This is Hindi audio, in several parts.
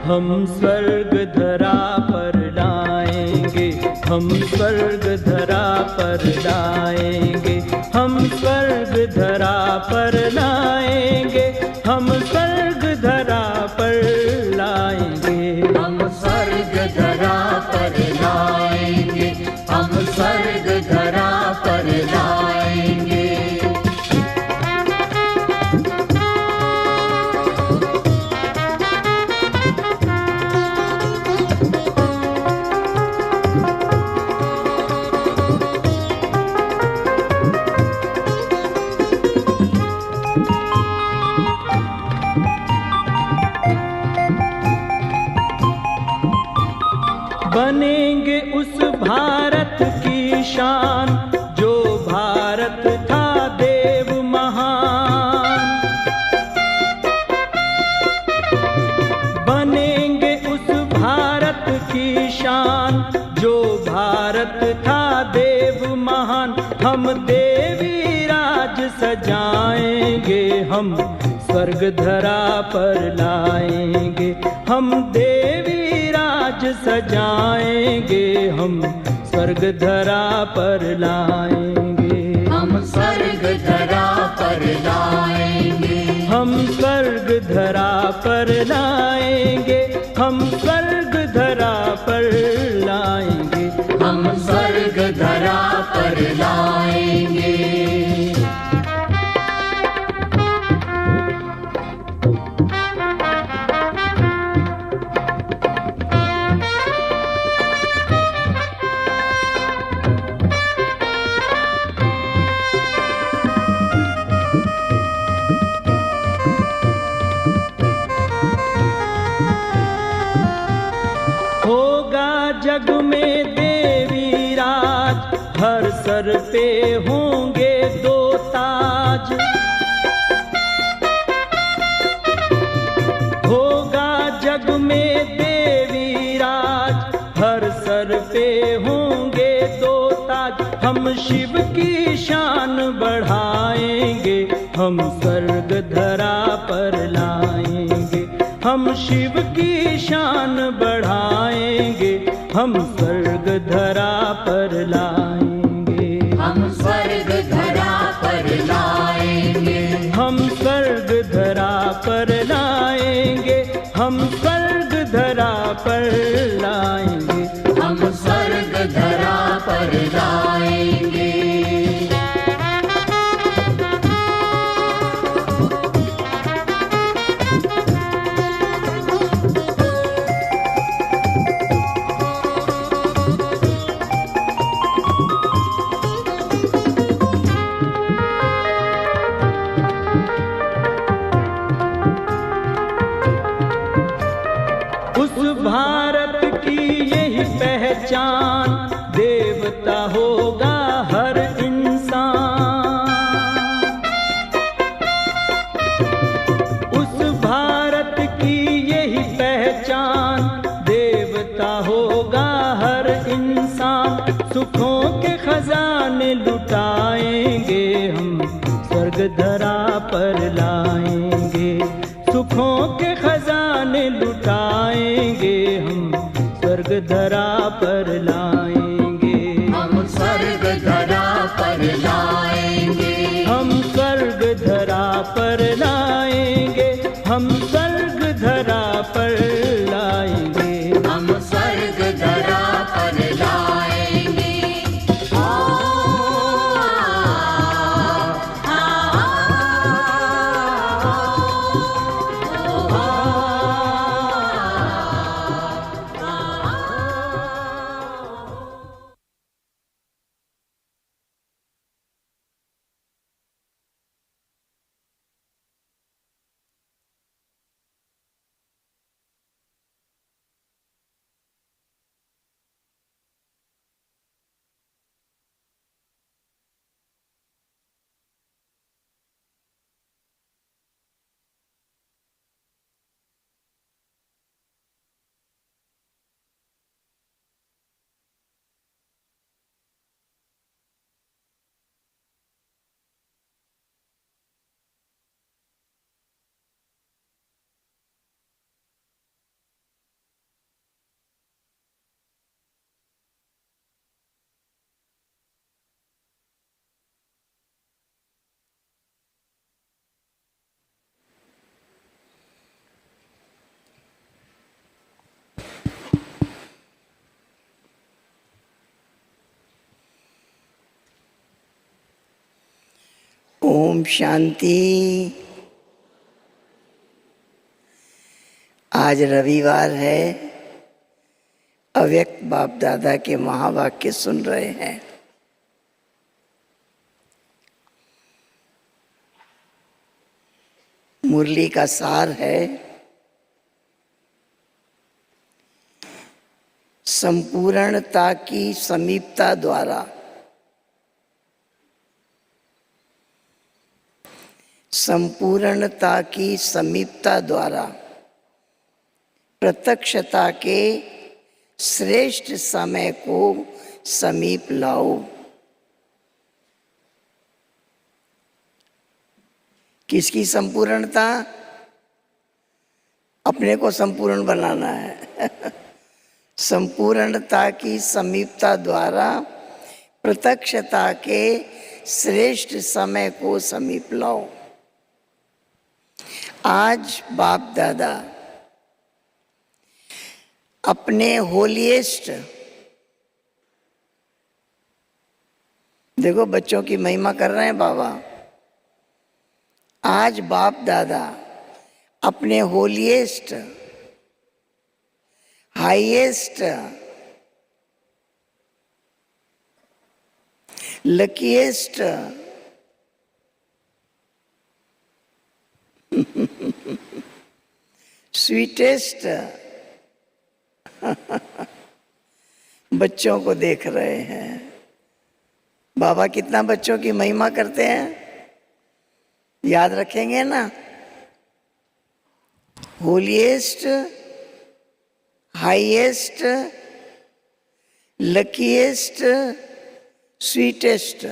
हम स्वर्ग धरा पर लाएंगे, हम स्वर्ग धरा पर लाएंगे, हम स्वर्ग धरा पर लाएंगे, हम स्वर्ग धरा पर लाएंगे, हम स्वर्ग धरा पर लाएंगे, हम स्वर्ग धरा पर लाएंगे। बनेंगे उस भारत की शान जो भारत था देव महान, बनेंगे उस भारत की शान जो भारत था देव महान। हम देवी राज सजाएंगे, हम स्वर्ग धरा पर लाएंगे, हम देवी राज सजाएंगे, हम स्वर्ग धरा पर लाएंगे, हम स्वर्ग धरा पर लाएंगे, हम स्वर्ग धरा पर लाएंगे, हम स्वर्ग धरा पर लाएंगे, हम स्वर्ग धरा पर लाएंगे। जग में देवी राज, हर सर पे होंगे दो ताज। होगा जग में देवी राज, हर सर पे होंगे दो ताज। हम शिव की शान बढ़ाएंगे, हम स्वर्ग धरा पर लाएंगे। हम शिव की शान बढ़ाएंगे, हम स्वर्ग धरा पर लाएंगे। हम स्वर्ग धरा पर लाएंगे। हम स्वर्ग धरा पर लाएंगे, हम स्वर्ग धरा पर लाएंगे। हम स्वर्ग धरा पर लाएंगे। उस भारत की यही पहचान, देवता होगा हर इंसान। उस भारत की यही पहचान, देवता होगा हर इंसान। सुखों के खजाने लुटाएंगे, हम स्वर्ग धरा पर लाएंगे। सुखों के खजाने लुटाएंगे, हम स्वर्ग धरा पर लाएंगे। हम स्वर्ग धरा पर लाएंगे। हम स्वर्ग धरा पर लाएंगे, हम स्वर्ग धरा पर लाएंगे। हम स्वर्ग धरा पर लाएंगे। ओम शांति। आज रविवार है, अव्यक्त बाप दादा के महावाक्य सुन रहे हैं। मुरली का सार है, संपूर्णता की समीपता द्वारा संपूर्णता की समीपता द्वारा प्रत्यक्षता के श्रेष्ठ समय को समीप लाओ। किसकी संपूर्णता? अपने को संपूर्ण बनाना है। संपूर्णता की समीपता द्वारा प्रत्यक्षता के श्रेष्ठ समय को समीप लाओ। आज बाप दादा अपने होलीएस्ट, देखो बच्चों की महिमा कर रहे हैं बाबा। आज बाप दादा अपने होलीएस्ट, हाईएस्ट, लकीएस्ट, स्वीटेस्ट बच्चों को देख रहे हैं। बाबा कितना बच्चों की महिमा करते हैं, याद रखेंगे ना। होलीएस्ट, हाईएस्ट, लकीएस्ट, स्वीटेस्ट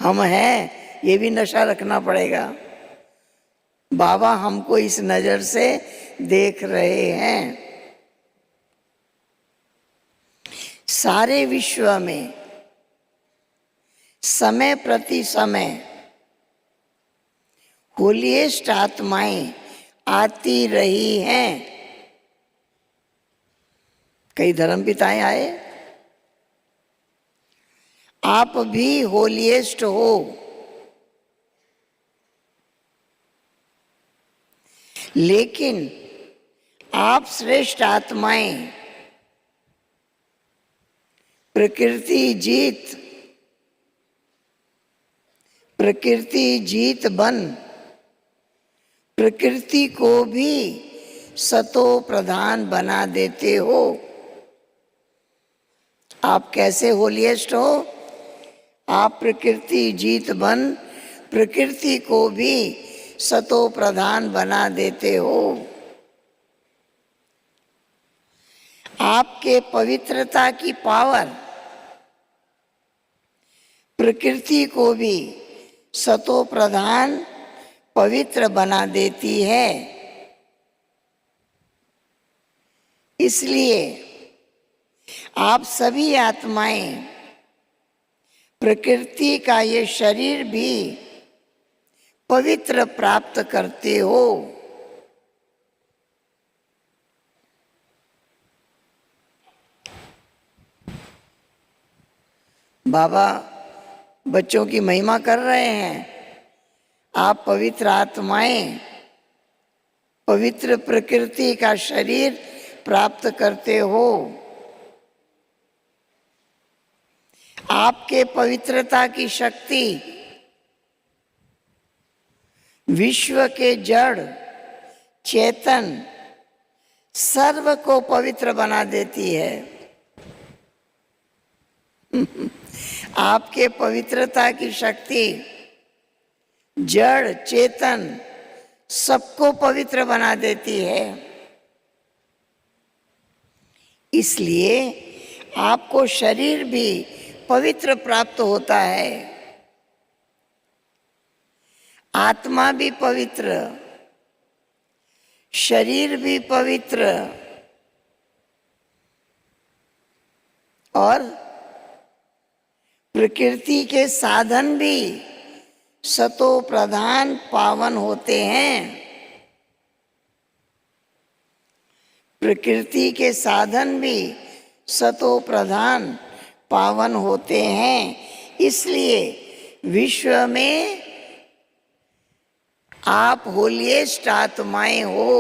हम हैं, ये भी नशा रखना पड़ेगा। बाबा हमको इस नज़र से देख रहे हैं। सारे विश्व में समय प्रति समय होलीएस्ट आत्माएं आती रही हैं। कई धर्मपिताएं आए, आप भी होलीएस्ट हो, लेकिन आप श्रेष्ठ आत्माएं प्रकृति जीत बन प्रकृति को भी सतो प्रधान बना देते हो। आप कैसे होलीएस्ट हो? आप प्रकृति जीत बन प्रकृति को भी सतो प्रधान बना देते हो। आपके पवित्रता की पावर प्रकृति को भी सतो प्रधान पवित्र बना देती है। इसलिए आप सभी आत्माएं प्रकृति का ये शरीर भी पवित्र प्राप्त करते हो। बाबा बच्चों की महिमा कर रहे हैं। आप पवित्र आत्माएं पवित्र प्रकृति का शरीर प्राप्त करते हो। आपके पवित्रता की शक्ति विश्व के जड़ चेतन सर्व को पवित्र बना देती है। आपके पवित्रता की शक्ति जड़ चेतन सबको पवित्र बना देती है। इसलिए आपको शरीर भी पवित्र प्राप्त होता है, आत्मा भी पवित्र, शरीर भी पवित्र और प्रकृति के साधन भी सतो प्रधान पावन होते हैं। प्रकृति के साधन भी सतो प्रधान पावन होते हैं। इसलिए विश्व में आप होलीएस्ट आत्माएं हो।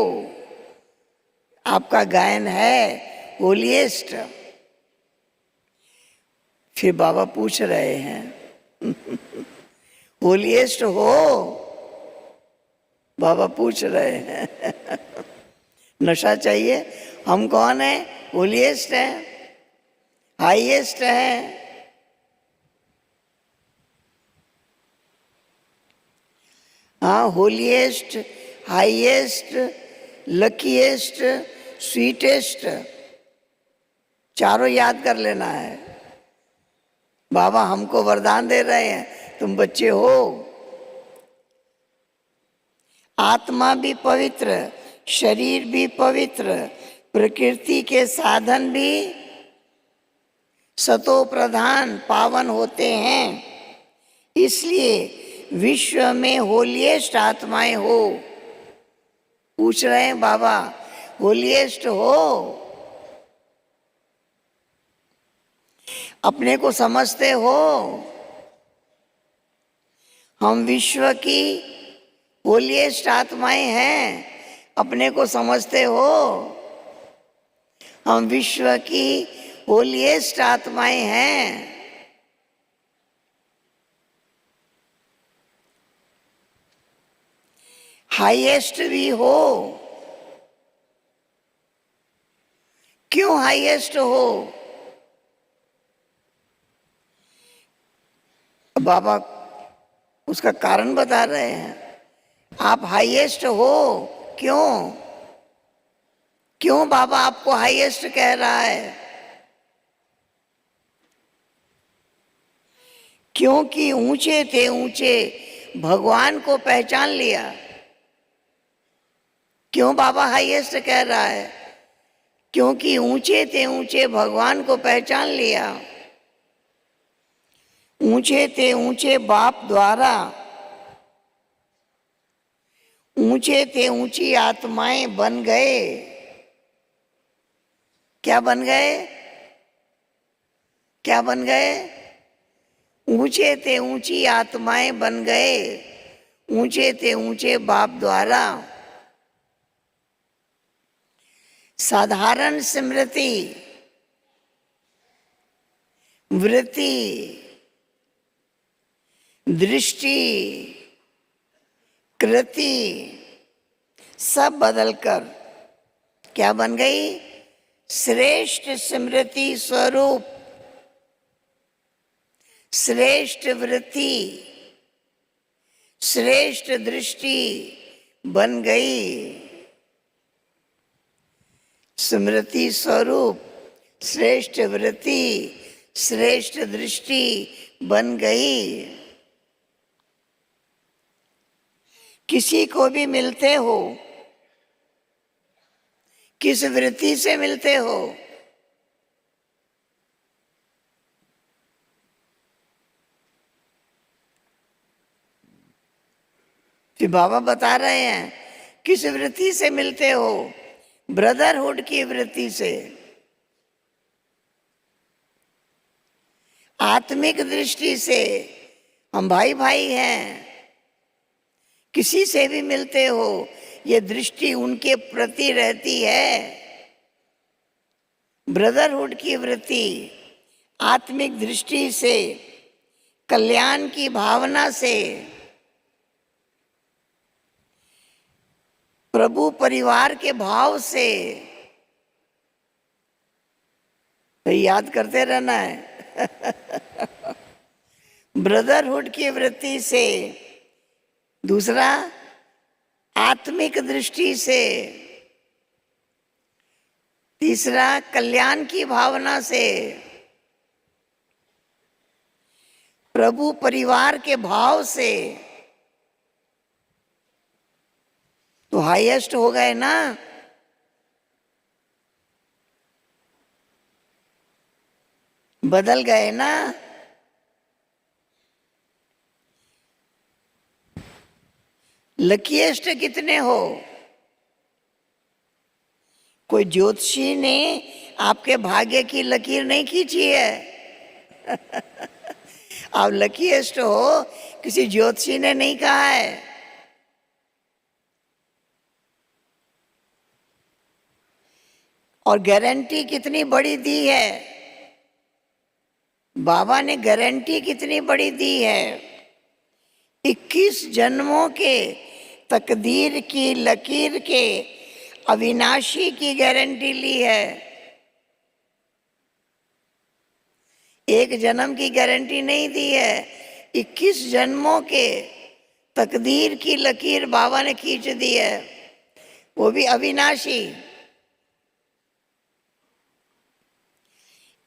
आपका गायन है होलीएस्ट। फिर बाबा पूछ रहे हैं होलीएस्ट हो? बाबा पूछ रहे हैं नशा चाहिए? हम कौन है? होलीएस्ट है, हाईएस्ट है। हाँ, होलीएस्ट, हाईएस्ट, लकीएस्ट, स्वीटेस्ट चारों याद कर लेना है। बाबा हमको वरदान दे रहे हैं, तुम बच्चे हो। आत्मा भी पवित्र, शरीर भी पवित्र, प्रकृति के साधन भी सतो प्रधान पावन होते हैं। इसलिए विश्व में होलीएस्ट आत्माएं हो। पूछ रहे हैं बाबा होलीएस्ट हो? अपने को समझते हो? हम विश्व की होलीएस्ट आत्माएं हैं, अपने को समझते हो? हम विश्व की होलीएस्ट आत्माएं हैं। हाईएस्ट भी हो। क्यों हाईएस्ट हो? बाबा उसका कारण बता रहे हैं। आप हाईएस्ट हो, क्यों? क्यों बाबा आपको हाईएस्ट कह रहा है? क्योंकि ऊंचे थे ऊंचे भगवान को पहचान लिया। क्यों बाबा हाईएस्ट कह रहा है? क्योंकि ऊंचे थे ऊंचे भगवान को पहचान लिया। ऊंचे थे ऊंचे बाप द्वारा, ऊंचे थे ऊंची आत्माएं बन गए। क्या बन गए? क्या बन गए? ऊंचे थे ऊंची आत्माएं बन गए, ऊंचे थे ऊंचे बाप द्वारा। साधारण स्मृति, वृत्ति, दृष्टि, कृति सब बदलकर क्या बन गई? श्रेष्ठ स्मृति स्वरूप, श्रेष्ठ वृत्ति, श्रेष्ठ दृष्टि बन गई। स्मृति स्वरूप, श्रेष्ठ वृत्ति, श्रेष्ठ दृष्टि बन गई। किसी को भी मिलते हो, किस वृत्ति से मिलते हो? फिर बाबा बता रहे हैं किस वृत्ति से मिलते हो? ब्रदरहुड की वृत्ति से। आत्मिक दृष्टि से हम भाई भाई हैं। किसी से भी मिलते हो, ये दृष्टि उनके प्रति रहती है। ब्रदरहुड की वृत्ति आत्मिक दृष्टि से, कल्याण की भावना से, प्रभु परिवार के भाव से। तो याद करते रहना है। ब्रदरहुड की वृत्ति से, दूसरा आत्मिक दृष्टि से, तीसरा कल्याण की भावना से, प्रभु परिवार के भाव से। तो हाईएस्ट हो गए ना? बदल गए ना? लकीएस्ट कितने हो? कोई ज्योतिषी ने आपके भाग्य की लकीर नहीं खींची है। आप लकीएस्ट हो, किसी ज्योतिषी ने नहीं कहा है। और गारंटी कितनी बड़ी दी है? बाबा ने गारंटी कितनी बड़ी दी है? 21 जन्मों के तकदीर की लकीर के अविनाशी की गारंटी ली है। एक जन्म की गारंटी नहीं दी है, 21 जन्मों के तकदीर की लकीर बाबा ने खींच दी है, वो भी अविनाशी।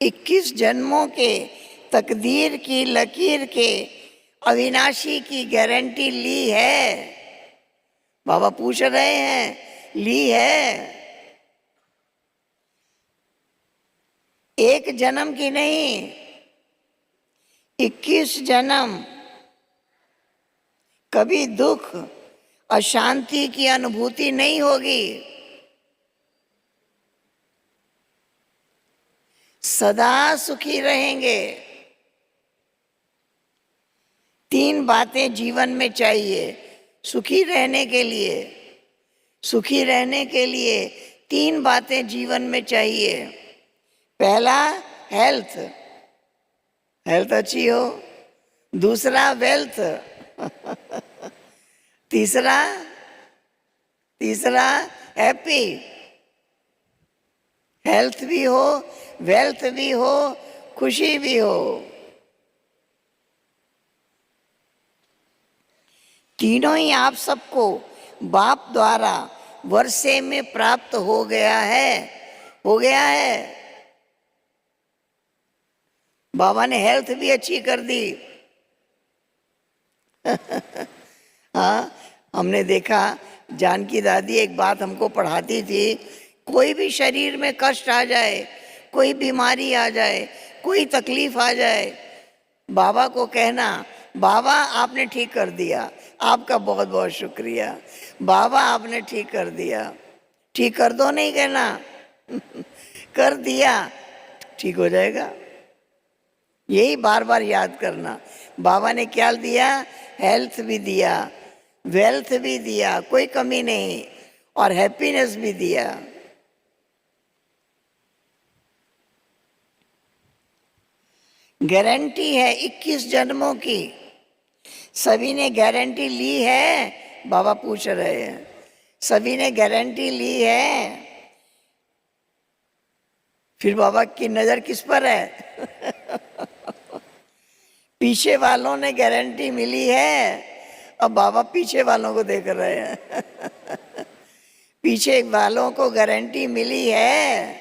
21 जन्मों के तकदीर की लकीर के अविनाशी की गारंटी ली है। बाबा पूछ रहे हैं, ली है? एक जन्म की नहीं, 21 जन्म। कभी दुख, अशांति की अनुभूति नहीं होगी। सदा सुखी रहेंगे। 3 बातें जीवन में चाहिए सुखी रहने के लिए। सुखी रहने के लिए 3 बातें जीवन में चाहिए। पहला, हेल्थ, हेल्थ अच्छी हो। दूसरा, वेल्थ। तीसरा हैप्पी। हेल्थ भी हो, वेल्थ भी हो, खुशी भी हो। तीनों ही आप सबको बाप द्वारा वर्षे में प्राप्त हो गया है। बाबा ने हेल्थ भी अच्छी कर दी। हाँ, हमने देखा, जानकी दादी एक बात हमको पढ़ाती थी, कोई भी शरीर में कष्ट आ जाए, कोई बीमारी आ जाए, कोई तकलीफ आ जाए, बाबा को कहना, बाबा आपने ठीक कर दिया, आपका बहुत बहुत शुक्रिया, बाबा आपने ठीक कर दिया। ठीक कर दो नहीं कहना, कर दिया, ठीक हो जाएगा। यही बार बार याद करना। बाबा ने क्या दिया? हेल्थ भी दिया, वेल्थ भी दिया, कोई कमी नहीं, और हैप्पीनेस भी दिया। गारंटी है 21 जन्मों की। सभी ने गारंटी ली है? बाबा पूछ रहे हैं, सभी ने गारंटी ली है? फिर बाबा की नजर किस पर है? पीछे वालों ने गारंटी मिली है, अब बाबा पीछे वालों को देख रहे हैं। पीछे वालों को गारंटी मिली है?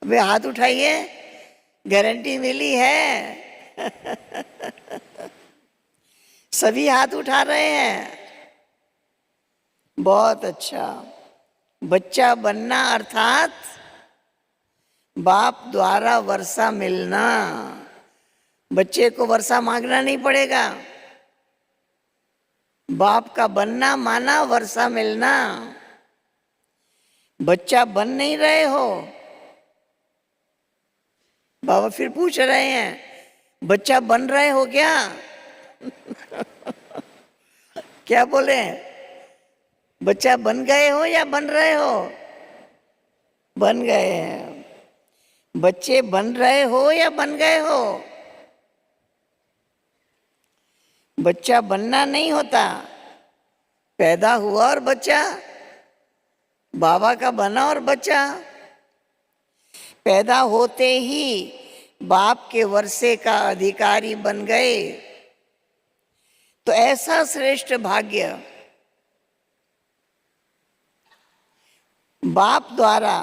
वे हाथ उठाइए, गारंटी मिली है? सभी हाथ उठा रहे हैं, बहुत अच्छा। बच्चा बनना अर्थात बाप द्वारा वर्षा मिलना। बच्चे को वर्षा मांगना नहीं पड़ेगा, बाप का बनना माना वर्षा मिलना। बच्चा बन नहीं रहे हो, बाबा फिर पूछ रहे हैं, बच्चा बन रहे हो क्या? क्या बोले? बच्चा बन गए हो या बन रहे हो? बन गए हैं। बच्चे बन रहे हो या बन गए हो? बच्चा बनना नहीं होता, पैदा हुआ और बच्चा, बाबा का बना और बच्चा। पैदा होते ही बाप के वर्षे का अधिकारी बन गए, तो ऐसा श्रेष्ठ भाग्य बाप द्वारा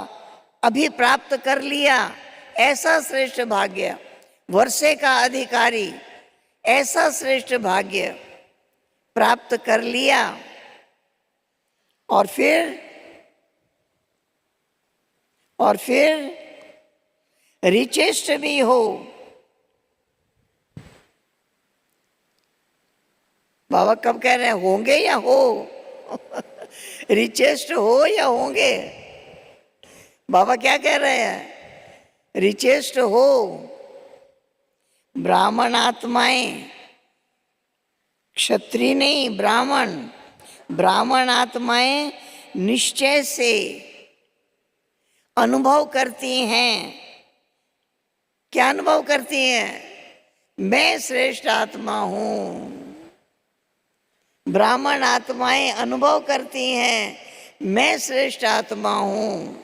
अभी प्राप्त कर लिया। ऐसा श्रेष्ठ भाग्य, वर्षे का अधिकारी, ऐसा श्रेष्ठ भाग्य प्राप्त कर लिया, और फिर रिचेस्ट भी हो। बाबा कब कह रहे हैं? होंगे या हो? रिचेस्ट हो या होंगे? बाबा क्या कह रहे हैं? रिचेस्ट हो। ब्राह्मण आत्माएं, क्षत्रिय नहीं, ब्राह्मण आत्माएं निश्चय से अनुभव करती हैं। क्या अनुभव करती हैं? मैं श्रेष्ठ आत्मा हूं। ब्राह्मण आत्माएं अनुभव करती हैं, मैं श्रेष्ठ आत्मा हूं।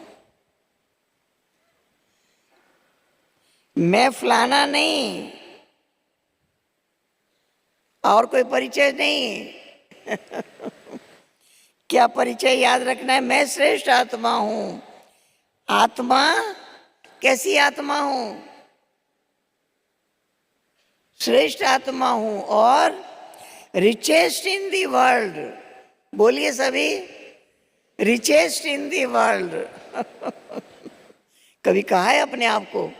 मैं फलाना नहीं, और कोई परिचय नहीं। क्या परिचय याद रखना है? मैं श्रेष्ठ आत्मा हूं। आत्मा कैसी आत्मा हूं? श्रेष्ठ आत्मा हूं, और रिचेस्ट इन दी वर्ल्ड। बोलिए सभी, रिचेस्ट इन दी वर्ल्ड। कभी कहा है अपने आप को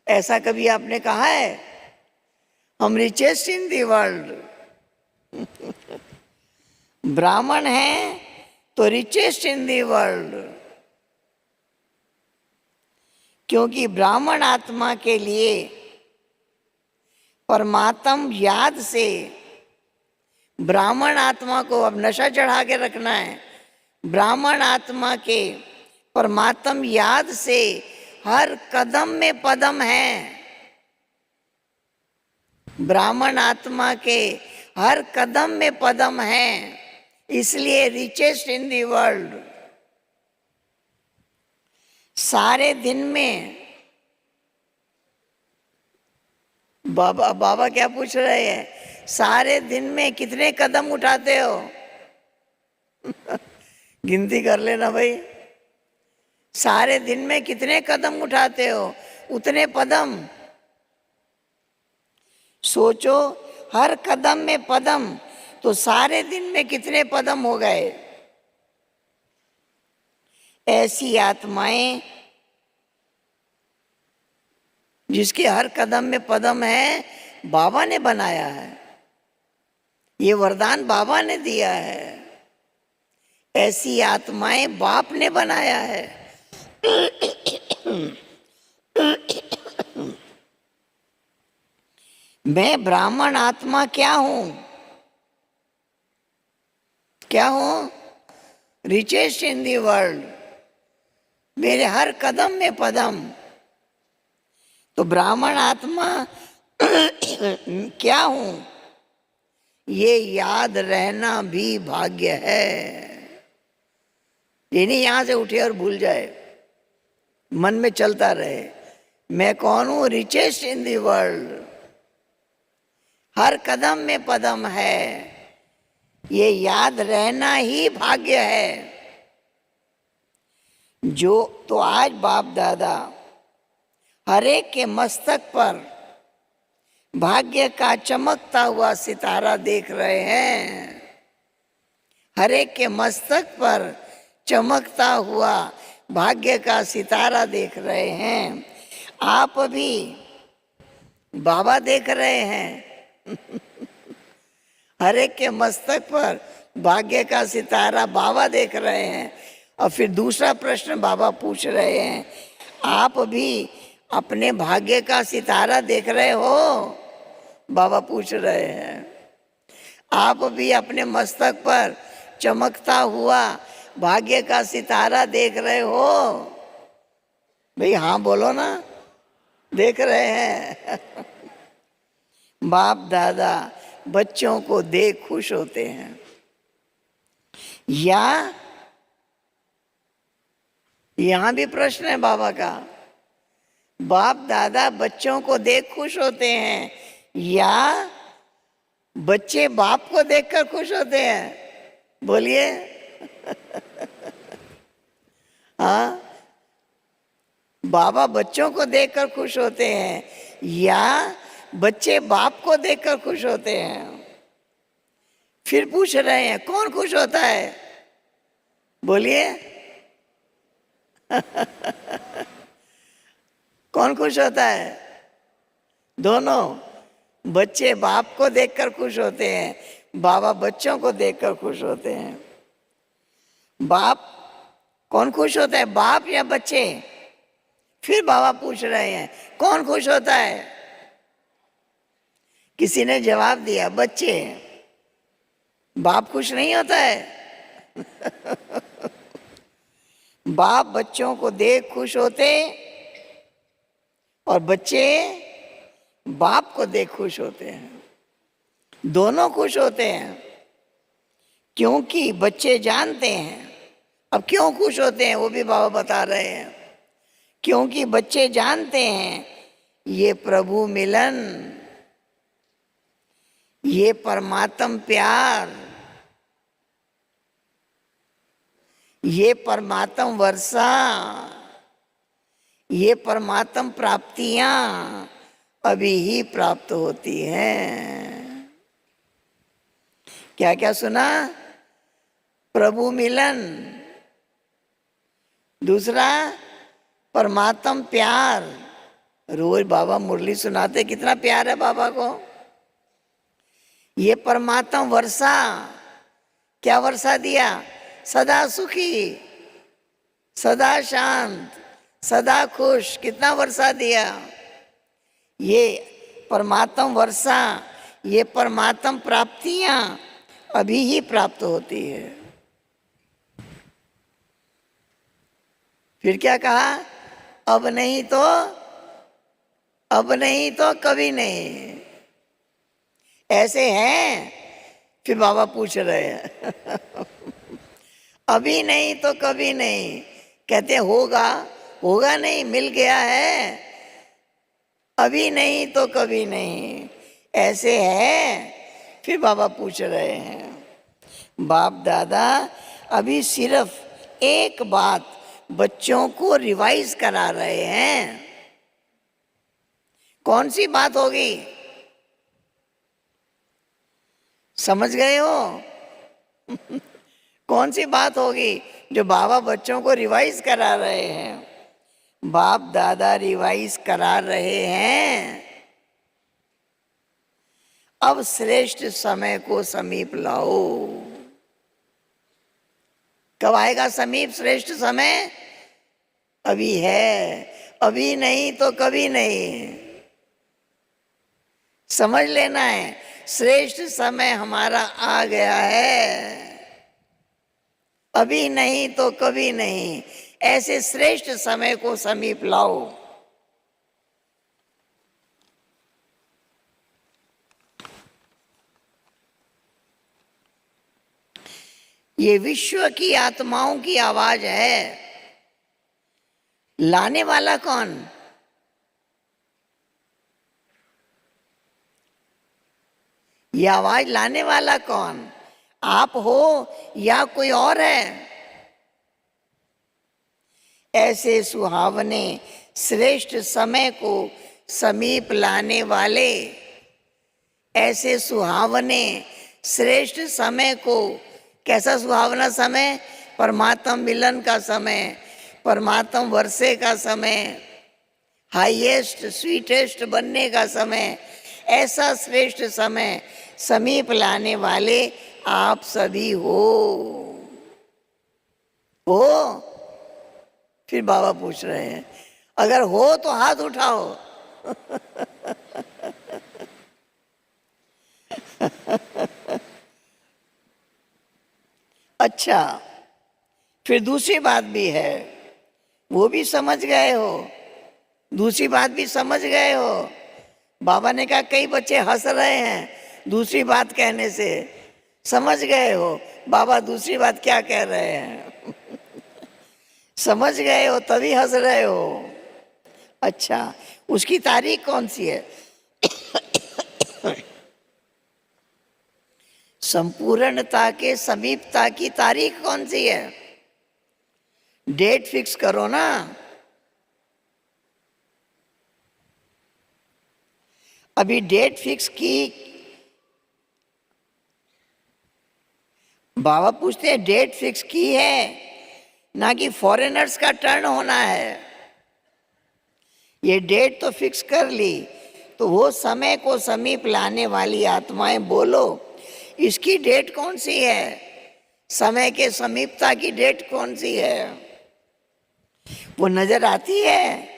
ऐसा? कभी आपने कहा है हम रिचेस्ट इन दी वर्ल्ड? ब्राह्मण हैं तो रिचेस्ट इन दी वर्ल्ड, क्योंकि ब्राह्मण आत्मा के लिए परमात्म याद से, ब्राह्मण आत्मा को अब नशा चढ़ा के रखना है। ब्राह्मण आत्मा के परमात्म याद से हर कदम में पदम है। ब्राह्मण आत्मा के हर कदम में पदम है, इसलिए रिचेस्ट इन दी वर्ल्ड। सारे दिन में बाबा क्या पूछ रहे हैं? सारे दिन में कितने कदम उठाते हो? गिनती कर लेना भाई, सारे दिन में कितने कदम उठाते हो? उतने पदम। सोचो, हर कदम में पदम, तो सारे दिन में कितने पदम हो गए? ऐसी आत्माएं जिसके हर कदम में पदम है, बाबा ने बनाया है। ये वरदान बाबा ने दिया है। ऐसी आत्माएं बाप ने बनाया है। मैं ब्राह्मण आत्मा क्या हूं? क्या हूं? Richest in the world. मेरे हर कदम में पदम। तो ब्राह्मण आत्मा क्या हूं, ये याद रहना भी भाग्य है। ये नहीं यहां से उठे और भूल जाए, मन में चलता रहे, मैं कौन हूं? Richest in the world. हर कदम में पदम है, ये याद रहना ही भाग्य है। जो तो आज बाप दादा हर एक के मस्तक पर भाग्य का चमकता हुआ सितारा देख रहे हैं। हर एक के मस्तक पर चमकता हुआ भाग्य का सितारा देख रहे हैं। आप भी बाबा देख रहे हैं। हर एक के मस्तक पर भाग्य का सितारा बाबा देख रहे हैं। और फिर दूसरा प्रश्न बाबा पूछ रहे हैं, आप भी अपने भाग्य का सितारा देख रहे हो? बाबा पूछ रहे हैं, आप भी अपने मस्तक पर चमकता हुआ भाग्य का सितारा देख रहे हो? भाई हाँ बोलो ना, देख रहे हैं। बाप दादा बच्चों को देख खुश होते हैं, या यहां भी प्रश्न है बाबा का, बाप दादा बच्चों को देख खुश होते हैं या बच्चे बाप को देखकर खुश होते हैं? बोलिए। हाँ, बाबा बच्चों को देखकर खुश होते हैं या बच्चे बाप को देखकर खुश होते हैं? फिर पूछ रहे हैं कौन खुश होता है? बोलिए। कौन खुश होता है? दोनों। बच्चे बाप को देखकर खुश होते हैं, बाबा बच्चों को देखकर खुश होते हैं। बाप कौन खुश होता है, बाप या बच्चे? फिर बाबा पूछ रहे हैं कौन खुश होता है? किसी ने जवाब दिया बच्चे। बाप खुश नहीं होता है। बाप बच्चों को देख खुश होते और बच्चे बाप को देख खुश होते हैं। दोनों खुश होते हैं, क्योंकि बच्चे जानते हैं। अब क्यों खुश होते हैं वो भी बाबा बता रहे हैं। क्योंकि बच्चे जानते हैं ये प्रभु मिलन, ये परमात्म प्यार, ये परमात्म वर्षा, ये परमात्म प्राप्तियां अभी ही प्राप्त होती हैं। क्या क्या सुना? प्रभु मिलन, दूसरा परमात्म प्यार। रोज बाबा मुरली सुनाते, कितना प्यार है बाबा को। ये परमात्मा वर्षा, क्या वर्षा दिया? सदा सुखी, सदा शांत, सदा खुश, कितना वर्षा दिया। ये परमात्मा वर्षा, ये परमात्मा प्राप्तियां अभी ही प्राप्त होती है। फिर क्या कहा? अब नहीं तो, अब नहीं तो कभी नहीं। ऐसे हैं? फिर बाबा पूछ रहे हैं। अभी नहीं तो कभी नहीं। कहते होगा, होगा नहीं, मिल गया है। अभी नहीं तो कभी नहीं। ऐसे है फिर बाबा पूछ रहे हैं, बाप दादा अभी सिर्फ एक बात बच्चों को रिवाइज करा रहे हैं। कौन सी बात होगी? समझ गए हो? कौन सी बात होगी जो बाबा बच्चों को रिवाइज करा रहे हैं? बाप दादा रिवाइज करा रहे हैं, अब श्रेष्ठ समय को समीप लाओ। कब आएगा समीप श्रेष्ठ समय? अभी है, अभी नहीं तो कभी नहीं। समझ लेना है, श्रेष्ठ समय हमारा आ गया है, अभी नहीं तो कभी नहीं। ऐसे श्रेष्ठ समय को समीप लाओ। ये विश्व की आत्माओं की आवाज है। लाने वाला कौन? ये आवाज लाने वाला कौन? आप हो या कोई और है? ऐसे सुहावने श्रेष्ठ समय को समीप लाने वाले, ऐसे सुहावने श्रेष्ठ समय को, कैसा सुहावना समय? परमात्मा मिलन का समय, परमात्मा वर्षे का समय, हाईएस्ट स्वीटेस्ट बनने का समय, ऐसा श्रेष्ठ समय समीप लाने वाले आप सभी हो। फिर बाबा पूछ रहे हैं, अगर हो तो हाथ उठाओ। अच्छा, फिर दूसरी बात भी है, वो भी समझ गए हो? दूसरी बात भी समझ गए हो? बाबा ने कहा कई बच्चे हंस रहे हैं दूसरी बात कहने से। समझ गए हो बाबा दूसरी बात क्या कह रहे हैं? समझ गए हो तभी हंस रहे हो। अच्छा, उसकी तारीख कौन सी है? संपूर्णता के समीपता की तारीख कौन सी है? डेट फिक्स करो ना। अभी डेट फिक्स की। बाबा पूछते हैं डेट फिक्स की है ना कि फॉरेनर्स का टर्न होना है? ये डेट तो फिक्स कर ली, तो वो समय को समीप लाने वाली आत्माएं बोलो, इसकी डेट कौन सी है? समय के समीपता की डेट कौन सी है? वो नजर आती है?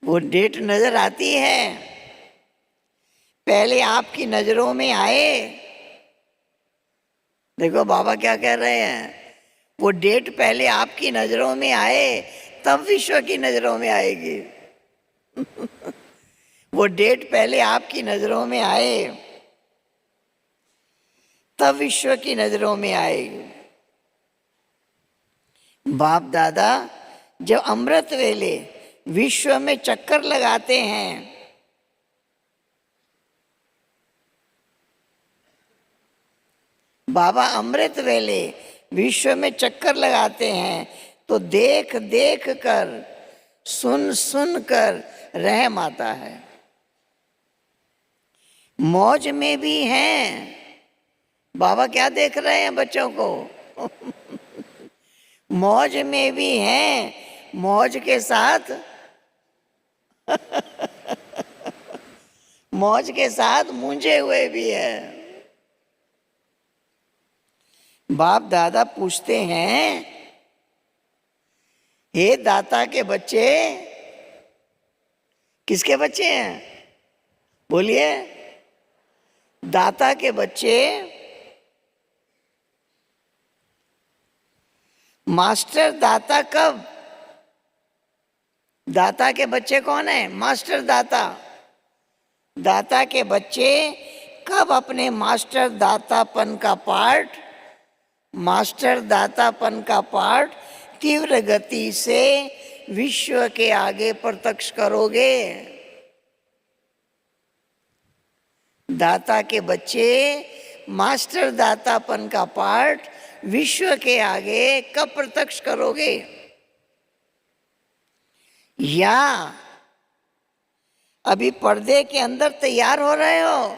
वो डेट नजर आती है? पहले आपकी नजरों में आए। देखो बाबा क्या कह रहे हैं, वो डेट पहले आपकी नजरों में आए तब विश्व की नजरों में आएगी। वो डेट पहले आपकी नजरों में आए तब विश्व की नजरों में आएगी। बाप दादा जब अमृत वेले विश्व में चक्कर लगाते हैं, बाबा अमृत वेले विश्व में चक्कर लगाते हैं तो देख देख कर, सुन सुन कर रहम आता है। मौज में भी हैं। बाबा क्या देख रहे हैं बच्चों को? मौज में भी हैं, मौज के साथ मौज के साथ मूंझे हुए भी हैं। बाप दादा पूछते हैं, हे दाता के बच्चे, किसके बच्चे हैं? बोलिए। दाता के बच्चे। मास्टर दाता कब? दाता के बच्चे कौन है? मास्टर दाता। दाता के बच्चे कब अपने मास्टर दातापन का पाठ, मास्टर दातापन का पाठ तीव्र गति से विश्व के आगे प्रत्यक्ष करोगे? दाता के बच्चे मास्टर दातापन का पाठ विश्व के आगे कब प्रत्यक्ष करोगे? या अभी पर्दे के अंदर तैयार हो रहे हो?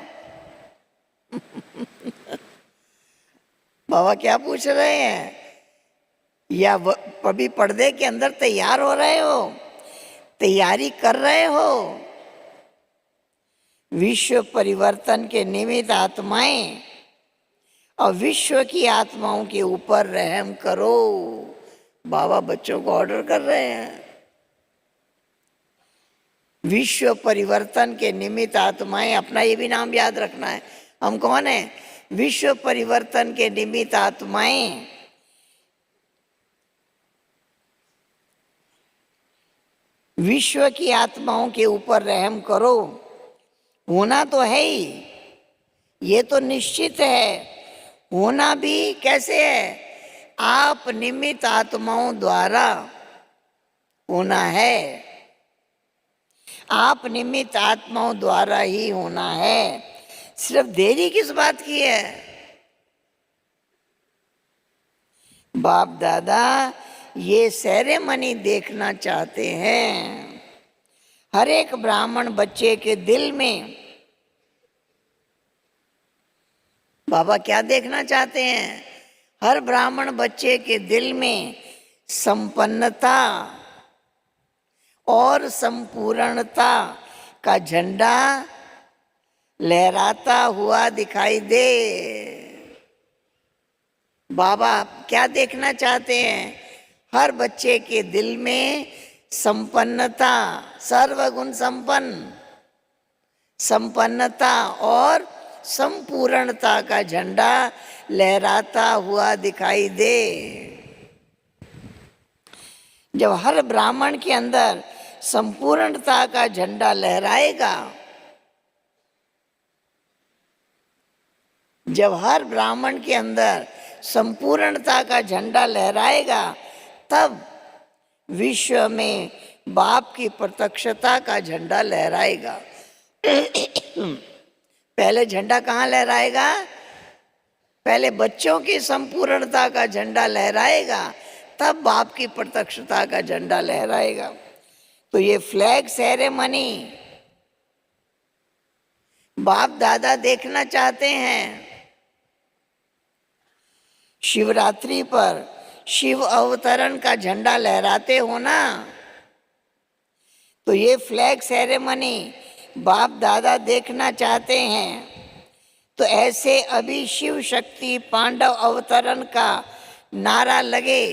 बाबा क्या पूछ रहे हैं? या अभी पर्दे के अंदर तैयार हो रहे हो, तैयारी कर रहे हो? विश्व परिवर्तन के निमित्त आत्माएं और विश्व की आत्माओं के ऊपर रहम करो, बाबा बच्चों को ऑर्डर कर रहे हैं। विश्व परिवर्तन के निमित्त आत्माएं, अपना ये भी नाम याद रखना है। हम कौन है? विश्व परिवर्तन के निमित्त आत्माएं। विश्व की आत्माओं के ऊपर रहम करो, होना तो है ही, ये तो निश्चित है। होना भी कैसे है? आप निमित्त आत्माओं द्वारा होना है। आप निमित्त आत्माओं द्वारा ही होना है। सिर्फ देरी किस बात की है? बाप दादा ये सेरेमनी देखना चाहते हैं। हर एक ब्राह्मण बच्चे के दिल में बाबा क्या देखना चाहते हैं? हर ब्राह्मण बच्चे के दिल में संपन्नता और संपूर्णता का झंडा लहराता हुआ दिखाई दे। बाबा क्या देखना चाहते हैं? हर बच्चे के दिल में संपन्नता, सर्वगुण संपन्न संपन्नता और संपूर्णता का झंडा लहराता हुआ दिखाई दे। जब हर ब्राह्मण के अंदर संपूर्णता का झंडा लहराएगा, जब हर ब्राह्मण के अंदर संपूर्णता का झंडा लहराएगा, तब विश्व में बाप की प्रत्यक्षता का झंडा लहराएगा। पहले झंडा कहाँ लहराएगा? पहले बच्चों की संपूर्णता का झंडा लहराएगा, तब बाप की प्रत्यक्षता का झंडा लहराएगा। तो ये फ्लैग सेरेमनी बाप दादा देखना चाहते हैं। शिवरात्रि पर शिव अवतरण का झंडा लहराते हो ना, तो ये फ्लैग सेरेमनी बाप दादा देखना चाहते हैं। तो ऐसे अभी शिव शक्ति पांडव अवतरण का नारा लगे।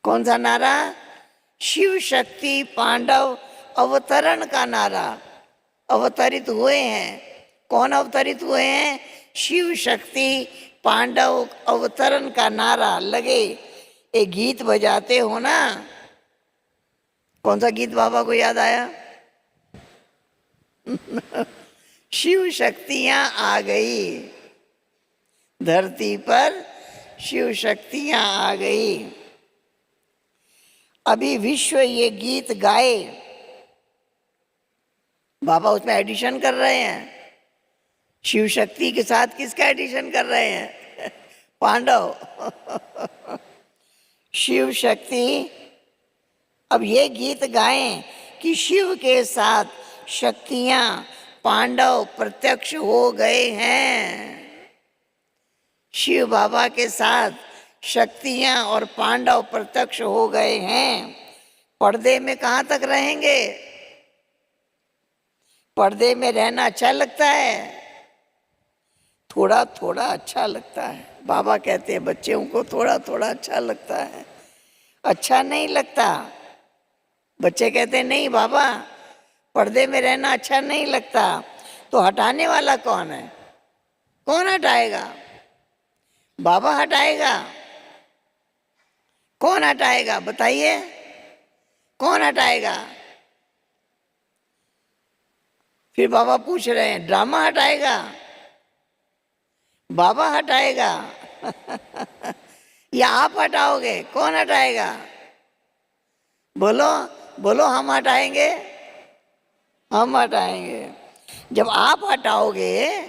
कौन सा नारा? शिव शक्ति पांडव अवतरण का नारा। अवतरित हुए हैं। कौन अवतरित हुए हैं? शिव शक्ति पांडव अवतरण का नारा लगे। एक गीत बजाते हो ना, कौन सा गीत बाबा को याद आया? शिव शक्तियां आ गई धरती पर, शिव शक्तियां आ गई। अभी विश्व ये गीत गाए, बाबा उसमें एडिशन कर रहे हैं। शिव शक्ति के साथ किसका एडिशन कर रहे हैं? पांडव। शिव शक्ति अब ये गीत गाएं कि शिव के साथ शक्तियां पांडव प्रत्यक्ष हो गए हैं। शिव बाबा के साथ शक्तियां और पांडव प्रत्यक्ष हो गए हैं। पर्दे में कहाँ तक रहेंगे? पर्दे में रहना अच्छा लगता है? थोड़ा थोड़ा अच्छा लगता है। बाबा कहते हैं बच्चों को थोड़ा थोड़ा अच्छा लगता है। अच्छा नहीं लगता। बच्चे कहते हैं नहीं बाबा, पर्दे में रहना अच्छा नहीं लगता। तो हटाने वाला कौन है? कौन हटाएगा? बाबा हटाएगा। कौन हटाएगा बताइए? कौन हटाएगा? फिर बाबा पूछ रहे हैं ड्रामा हटाएगा? बाबा हटाएगा या आप हटाओगे? कौन हटाएगा? बोलो बोलो, हम हटाएंगे। हम हटाएंगे। जब आप हटाओगे,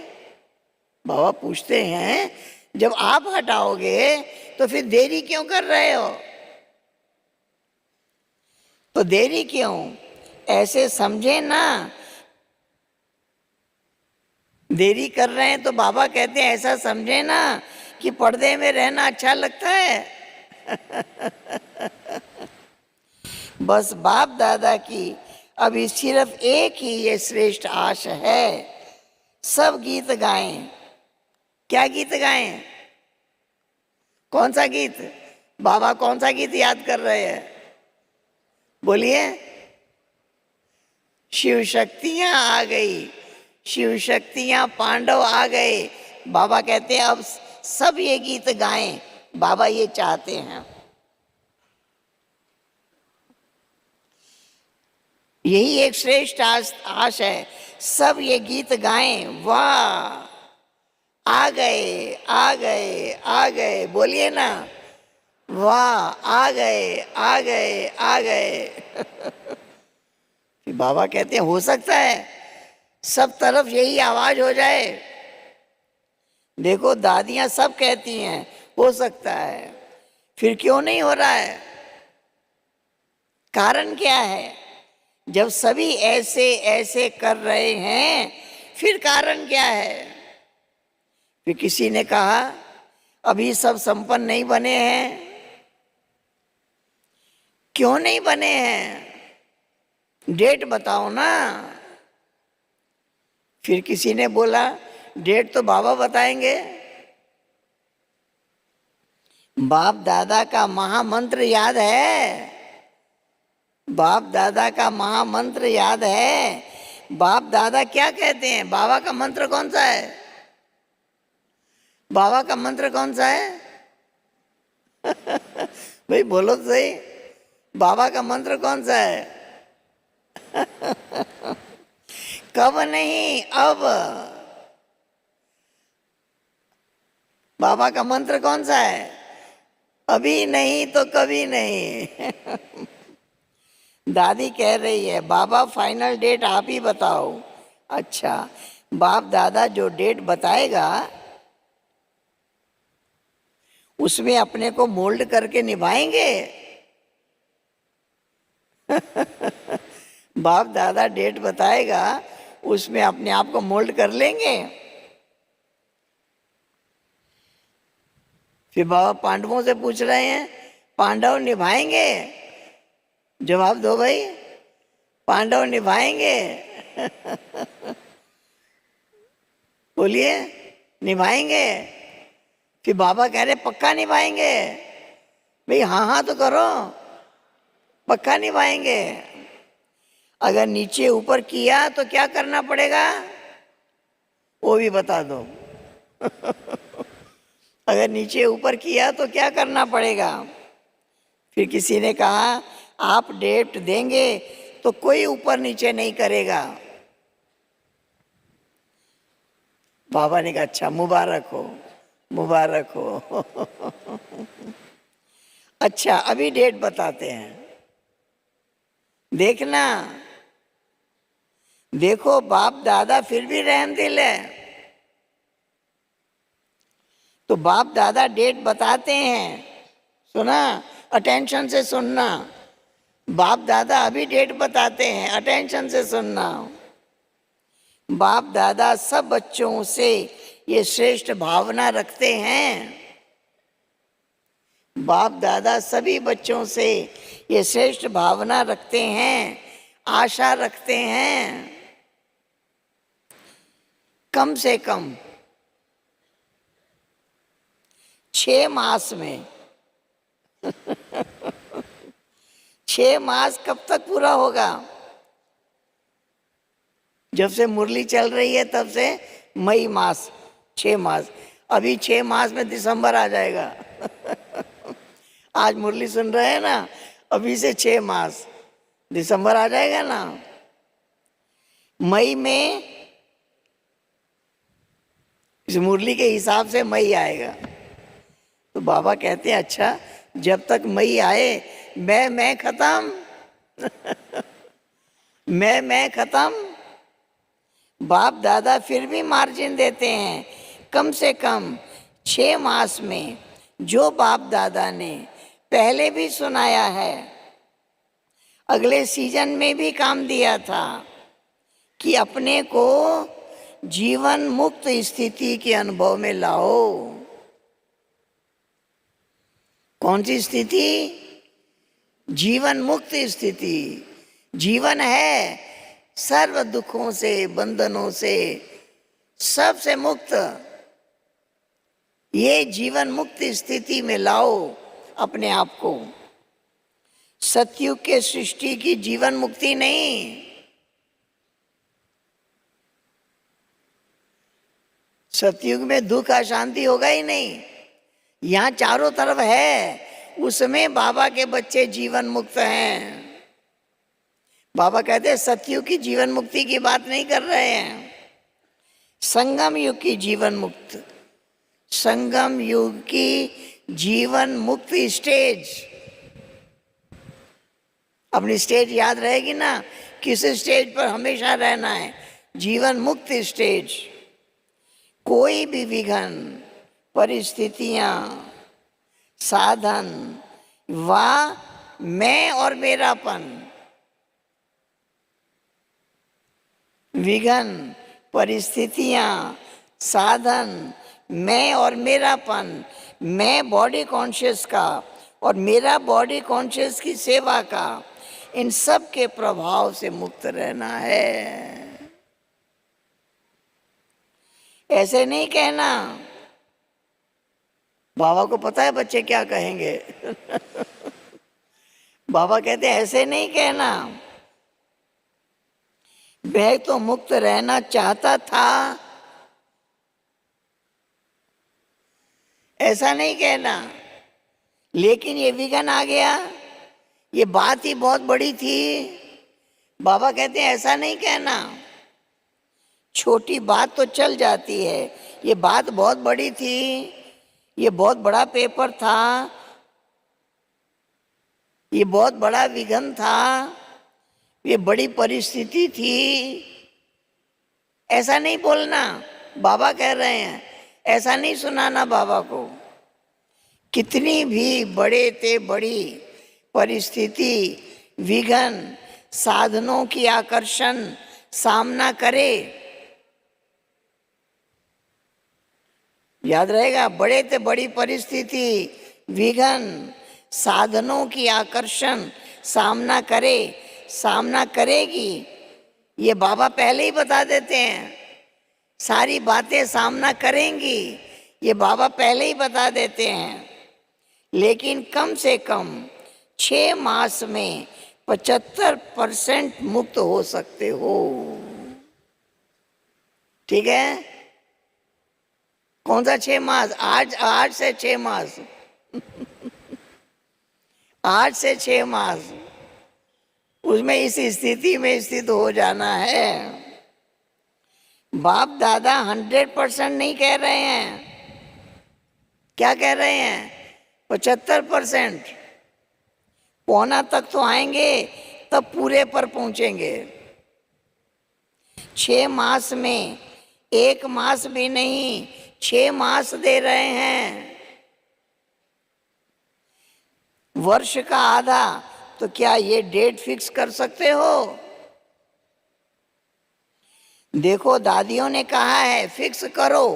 बाबा पूछते हैं, जब आप हटाओगे तो फिर देरी क्यों कर रहे हो? तो देरी क्यों? ऐसे समझे ना, देरी कर रहे हैं तो बाबा कहते हैं ऐसा समझे ना कि पर्दे में रहना अच्छा लगता है। बस बाप दादा की अभी सिर्फ एक ही ये श्रेष्ठ आश है, सब गीत गाएं। क्या गीत गाएं? कौन सा गीत? बाबा कौन सा गीत याद कर रहे हैं? बोलिए। शिव शक्तियां आ गई, शिव शक्तियां पांडव आ गए। बाबा कहते हैं अब सब ये गीत गाएं, बाबा ये चाहते हैं। यही एक श्रेष्ठ आश है, सब ये गीत गाएं। वाह, आ गए आ गए आ गए, बोलिए ना, वाह आ गए आ गए आ गए। बाबा कहते हैं हो सकता है सब तरफ यही आवाज हो जाए। देखो दादियां सब कहती हैं हो सकता है, फिर क्यों नहीं हो रहा है? कारण क्या है? जब सभी ऐसे ऐसे कर रहे हैं, फिर कारण क्या है? फिर किसी ने कहा अभी सब संपन्न नहीं बने हैं। क्यों नहीं बने हैं? डेट बताओ ना। फिर किसी ने बोला डेट तो बाबा बताएंगे। बाप दादा का महामंत्र याद है? बाप दादा का महामंत्र याद है? बाप दादा क्या कहते हैं? बाबा का मंत्र कौन सा है? बाबा का मंत्र कौन सा है? भाई बोलो तो सही, बाबा का मंत्र कौन सा है? कब नहीं, अब। बाबा का मंत्र कौन सा है? अभी नहीं तो कभी नहीं। दादी कह रही है बाबा फाइनल डेट आप ही बताओ। अच्छा, बाप दादा जो डेट बताएगा उसमें अपने को मोल्ड करके निभाएंगे। बाप दादा डेट बताएगा उसमें अपने आप को मोल्ड कर लेंगे। फिर बाबा पांडवों से पूछ रहे हैं पांडव निभाएंगे? जवाब दो भाई, पांडव निभाएंगे? बोलिए, निभाएंगे? फिर बाबा कह रहे पक्का निभाएंगे? भाई हाँ हाँ तो करो, पक्का निभाएंगे। अगर नीचे ऊपर किया तो क्या करना पड़ेगा वो भी बता दो। अगर नीचे ऊपर किया तो क्या करना पड़ेगा? फिर किसी ने कहा आप डेट देंगे तो कोई ऊपर नीचे नहीं करेगा। बाबा ने कहा अच्छा, मुबारक हो, मुबारक हो। अच्छा, अभी डेट बताते हैं, देखना। देखो बाप दादा फिर भी रहमदिल है। तो बाप दादा डेट बताते हैं, सुना? अटेंशन से सुनना। बाप दादा अभी डेट बताते हैं, अटेंशन से सुनना। बाप दादा सब बच्चों से ये श्रेष्ठ भावना रखते हैं। बाप दादा सभी बच्चों से ये श्रेष्ठ भावना रखते हैं, आशा रखते हैं। कम से कम 6 मास में 6 मास कब तक पूरा होगा? जब से मुरली चल रही है तब से मई मास, 6 मास। अभी 6 मास में दिसंबर आ जाएगा। आज मुरली सुन रहे हैं ना, अभी से 6 मास दिसंबर आ जाएगा ना। मई में इस मुरली के हिसाब से मई आएगा। तो बाबा कहते हैं अच्छा, जब तक मई आए मैं खत्म। मैं खत्म। बाप दादा फिर भी मार्जिन देते हैं। कम से कम 6 मास में जो बाप दादा ने पहले भी सुनाया है, अगले सीजन में भी काम दिया था कि अपने को जीवन मुक्त स्थिति के अनुभव में लाओ। कौन सी स्थिति? जीवन मुक्त स्थिति। जीवन है सर्व दुखों से, बंधनों से, सबसे मुक्त। ये जीवन मुक्त स्थिति में लाओ अपने आप को। सतयुग के सृष्टि की जीवन मुक्ति नहीं, सतयुग में दुख अशांति होगा ही नहीं। यहाँ चारों तरफ है, उसमें बाबा के बच्चे जीवन मुक्त हैं। बाबा कहते हैं सतयुग की जीवन मुक्ति की बात नहीं कर रहे हैं, संगम युग की जीवन मुक्त, संगम युग की जीवन मुक्त स्टेज। अपनी स्टेज याद रहेगी ना, किस स्टेज पर हमेशा रहना है? जीवन मुक्त स्टेज। कोई भी विघन, परिस्थितियां, साधन व मैं और मेरापन, विघन, परिस्थितियां, साधन, मैं और मेरापन, मैं बॉडी कॉन्शियस का और मेरा बॉडी कॉन्शियस की सेवा का, इन सब के प्रभाव से मुक्त रहना है। ऐसे नहीं कहना। बाबा को पता है बच्चे क्या कहेंगे। बाबा कहते हैं ऐसे नहीं कहना। मैं तो मुक्त रहना चाहता था, ऐसा नहीं कहना, लेकिन ये विघन आ गया, ये बात ही बहुत बड़ी थी। बाबा कहते हैं ऐसा नहीं कहना। छोटी बात तो चल जाती है, ये बात बहुत बड़ी थी, ये बहुत बड़ा पेपर था, ये बहुत बड़ा विघन था, ये बड़ी परिस्थिति थी, ऐसा नहीं बोलना। बाबा कह रहे हैं ऐसा नहीं सुनाना बाबा को। कितनी भी बड़े ते बड़ी परिस्थिति, विघन, साधनों की आकर्षण सामना करे, याद रहेगा, बड़े ते बड़ी परिस्थिति, विघन, साधनों की आकर्षण सामना करे, सामना करेगी, ये बाबा पहले ही बता देते हैं। सारी बातें सामना करेंगी, ये बाबा पहले ही बता देते हैं। लेकिन कम से कम 6 मास में 75% मुक्त हो सकते हो। ठीक है? कौन सा 6 मास? आज से 6 मास। आज से 6 मास उसमें इस स्थिति में स्थित हो जाना है। बाप दादा 100% नहीं कह रहे हैं। क्या कह रहे हैं? 75%। पौना तक तो आएंगे, तब पूरे पर पहुंचेंगे। 6 मास में 1 मास भी नहीं, 6 मास दे रहे हैं। वर्ष का आधा, तो क्या ये डेट फिक्स कर सकते हो? देखो दादियों ने कहा है फिक्स करो,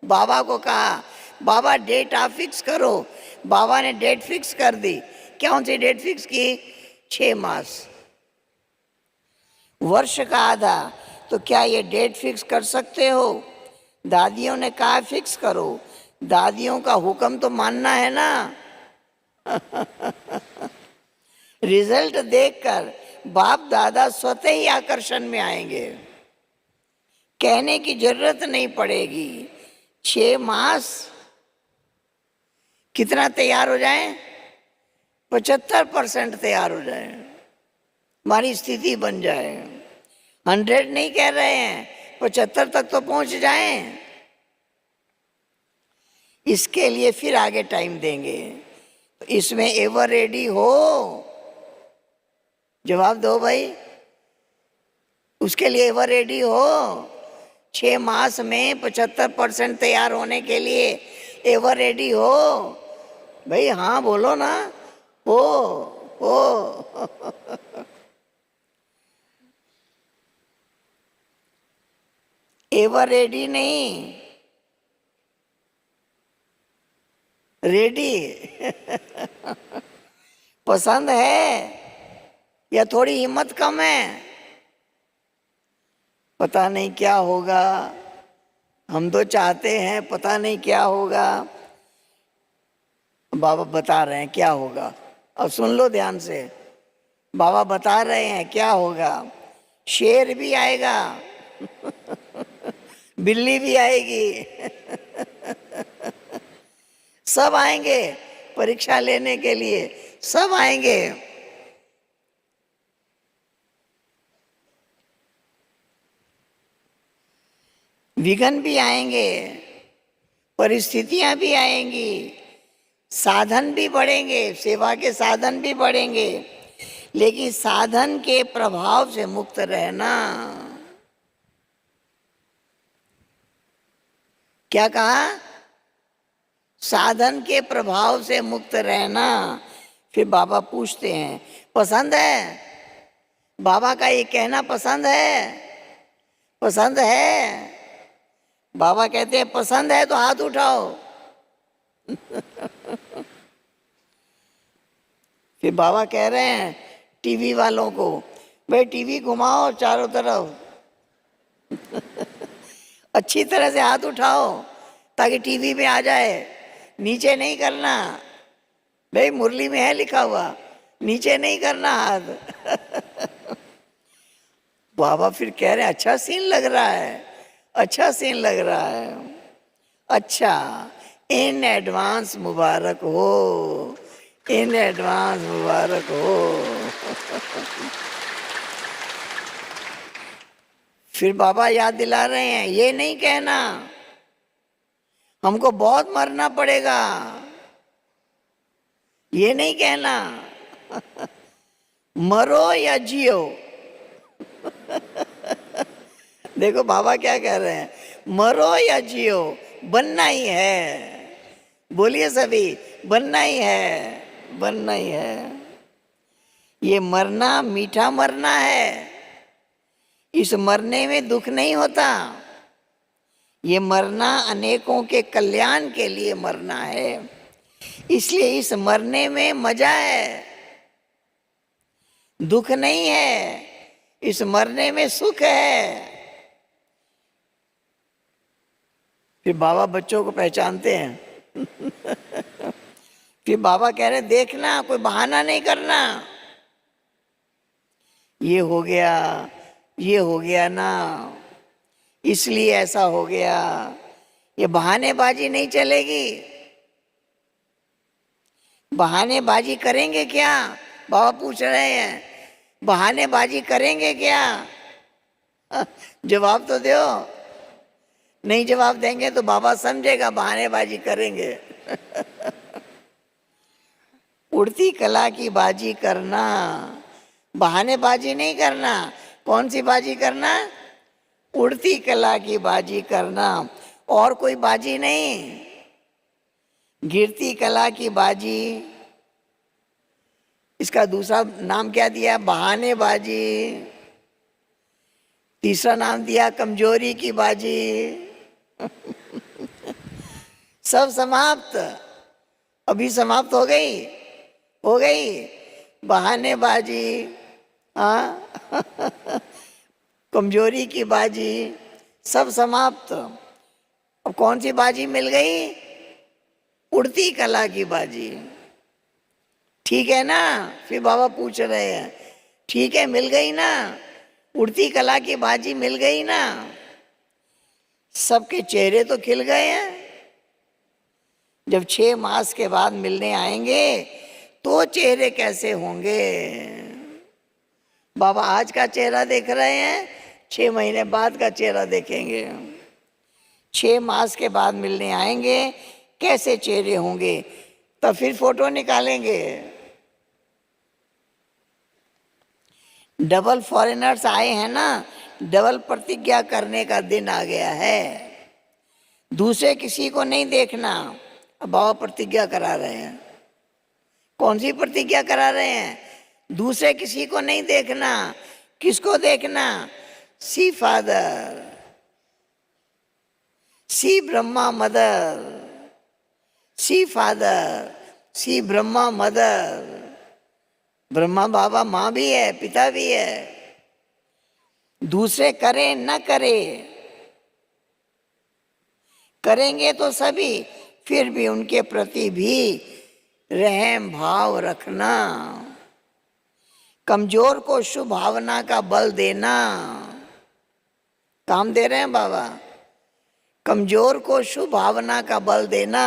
बाबा को कहा बाबा डेट आप फिक्स करो। बाबा ने डेट फिक्स कर दी। कौन सी डेट फिक्स की? 6 मास। वर्ष का आधा, तो क्या ये डेट फिक्स कर सकते हो? दादियों ने कहा फिक्स करो। दादियों का हुक्म तो मानना है ना। रिजल्ट देखकर बाप दादा स्वतः ही आकर्षण में आएंगे, कहने की जरूरत नहीं पड़ेगी। 6 मास कितना तैयार हो जाए? 75% तैयार हो जाए, हमारी स्थिति बन जाए। 100 नहीं कह रहे हैं, 75 तक तो पहुंच जाएं। इसके लिए फिर आगे टाइम देंगे। तो इसमें एवर रेडी हो? जवाब दो भाई। उसके लिए एवर रेडी हो। 6 मास में 75% तैयार होने के लिए एवर रेडी हो भाई। हाँ बोलो ना, हो एवर रेडी नहीं, रेडी। पसंद है या थोड़ी हिम्मत कम है? पता नहीं क्या होगा, हम तो चाहते हैं, पता नहीं क्या होगा। बाबा बता रहे हैं क्या होगा। अब सुन लो ध्यान से, बाबा बता रहे हैं क्या होगा। शेर भी आएगा, बिल्ली भी आएगी, सब आएंगे परीक्षा लेने के लिए, सब आएंगे। विघ्न भी आएंगे, परिस्थितियां भी आएंगी, साधन भी बढ़ेंगे, सेवा के साधन भी बढ़ेंगे, लेकिन साधन के प्रभाव से मुक्त रहना। क्या कहा? साधन के प्रभाव से मुक्त रहना। फिर बाबा पूछते हैं पसंद है? बाबा का ये कहना पसंद है? पसंद है? बाबा कहते हैं पसंद है तो हाथ उठाओ। फिर बाबा कह रहे हैं टीवी वालों को, भाई टीवी घुमाओ चारों तरफ। अच्छी तरह से हाथ उठाओ ताकि टीवी में आ जाए। नीचे नहीं करना भाई, मुरली में है लिखा हुआ, नीचे नहीं करना हाथ। बाबा फिर कह रहे हैं अच्छा सीन लग रहा है, अच्छा सीन लग रहा है। अच्छा, इन एडवांस मुबारक हो, इन एडवांस मुबारक हो। फिर बाबा याद दिला रहे हैं ये नहीं कहना हमको बहुत मरना पड़ेगा, ये नहीं कहना। मरो या जियो। देखो बाबा क्या कह रहे हैं, मरो या जियो, बनना ही है। बोलिए सभी, बनना ही है, बनना ही है। ये मरना मीठा मरना है, इस मरने में दुख नहीं होता। ये मरना अनेकों के कल्याण के लिए मरना है, इसलिए इस मरने में मजा है, दुख नहीं है। इस मरने में सुख है। फिर बाबा बच्चों को पहचानते हैं। फिर बाबा कह रहे देखना कोई बहाना नहीं करना, ये हो गया, ये हो गया ना, इसलिए ऐसा हो गया। ये बहानेबाजी नहीं चलेगी। बहानेबाजी करेंगे क्या? बाबा पूछ रहे हैं बहानेबाजी करेंगे क्या? जवाब तो दो। नहीं जवाब देंगे तो बाबा समझेगा बहानेबाजी करेंगे। उड़ती कला की बाजी करना, बहानेबाजी नहीं करना। कौन सी बाजी करना? उड़ती कला की बाजी करना, और कोई बाजी नहीं। गिरती कला की बाजी, इसका दूसरा नाम क्या दिया? बहानेबाजी। तीसरा नाम दिया कमजोरी की बाजी। सब समाप्त, अभी समाप्त हो गई, हो गई बहानेबाजी। हाँ, कमजोरी की बाजी, सब समाप्त। अब कौन सी बाजी मिल गई? उड़ती कला की बाजी। ठीक है ना? फिर बाबा पूछ रहे हैं ठीक है मिल गई ना? उड़ती कला की बाजी मिल गई ना? सबके चेहरे तो खिल गए हैं। जब 6 मास के बाद मिलने आएंगे तो चेहरे कैसे होंगे? बाबा आज का चेहरा देख रहे हैं, 6 महीने बाद का चेहरा देखेंगे। 6 मास के बाद मिलने आएंगे, कैसे चेहरे होंगे? तब फिर फोटो निकालेंगे। डबल फॉरेनर्स आए हैं ना, डबल प्रतिज्ञा करने का दिन आ गया है। दूसरे किसी को नहीं देखना। अब बाबा प्रतिज्ञा करा रहे हैं। कौन सी प्रतिज्ञा करा रहे हैं? दूसरे किसी को नहीं देखना। किसको देखना? सी फादर, सी ब्रह्मा मदर, सी फादर, सी ब्रह्मा मदर। ब्रह्मा बाबा माँ भी है, पिता भी है। दूसरे करें न करे, करेंगे तो सभी, फिर भी उनके प्रति भी रहम भाव रखना। कमजोर को शुभ भावना का बल देना। काम दे रहे हैं बाबा। कमजोर को शुभ भावना का बल देना,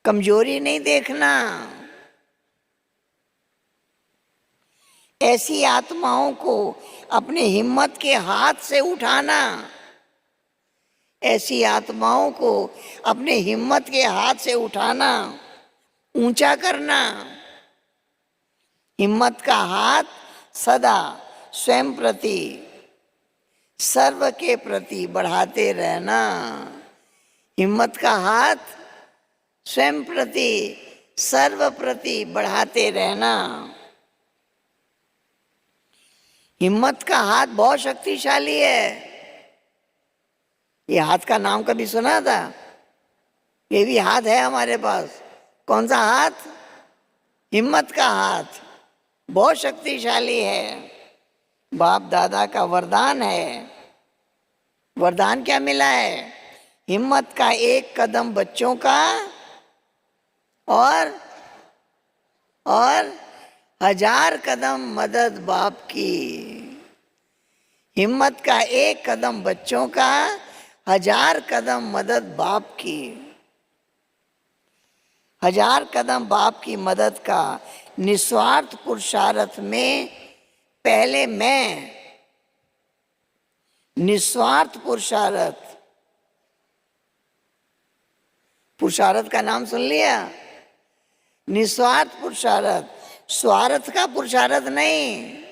कमजोरी नहीं देखना। ऐसी आत्माओं को अपनी हिम्मत के हाथ से उठाना। ऐसी आत्माओं को अपने हिम्मत के हाथ से उठाना, ऊंचा करना। हिम्मत का हाथ सदा स्वयं प्रति, सर्व के प्रति बढ़ाते रहना। हिम्मत का हाथ स्वयं प्रति, सर्व प्रति बढ़ाते रहना। हिम्मत का हाथ बहुत शक्तिशाली है। ये हाथ का नाम कभी सुना था? ये भी हाथ है हमारे पास। कौन सा हाथ? हिम्मत का हाथ। बहुत शक्तिशाली है। बाप दादा का वरदान है। वरदान क्या मिला है? हिम्मत का एक कदम बच्चों का और 1000 कदम मदद बाप की। हिम्मत का एक कदम बच्चों का, 1000 कदम मदद बाप की। 1000 कदम बाप की मदद का निस्वार्थ पुरुषार्थ में पहले मैं। निस्वार्थ पुरुषार्थ। पुरुषार्थ का नाम सुन लिया? निस्वार्थ पुरुषार्थ। स्वार्थ का पुरुषार्थ नहीं,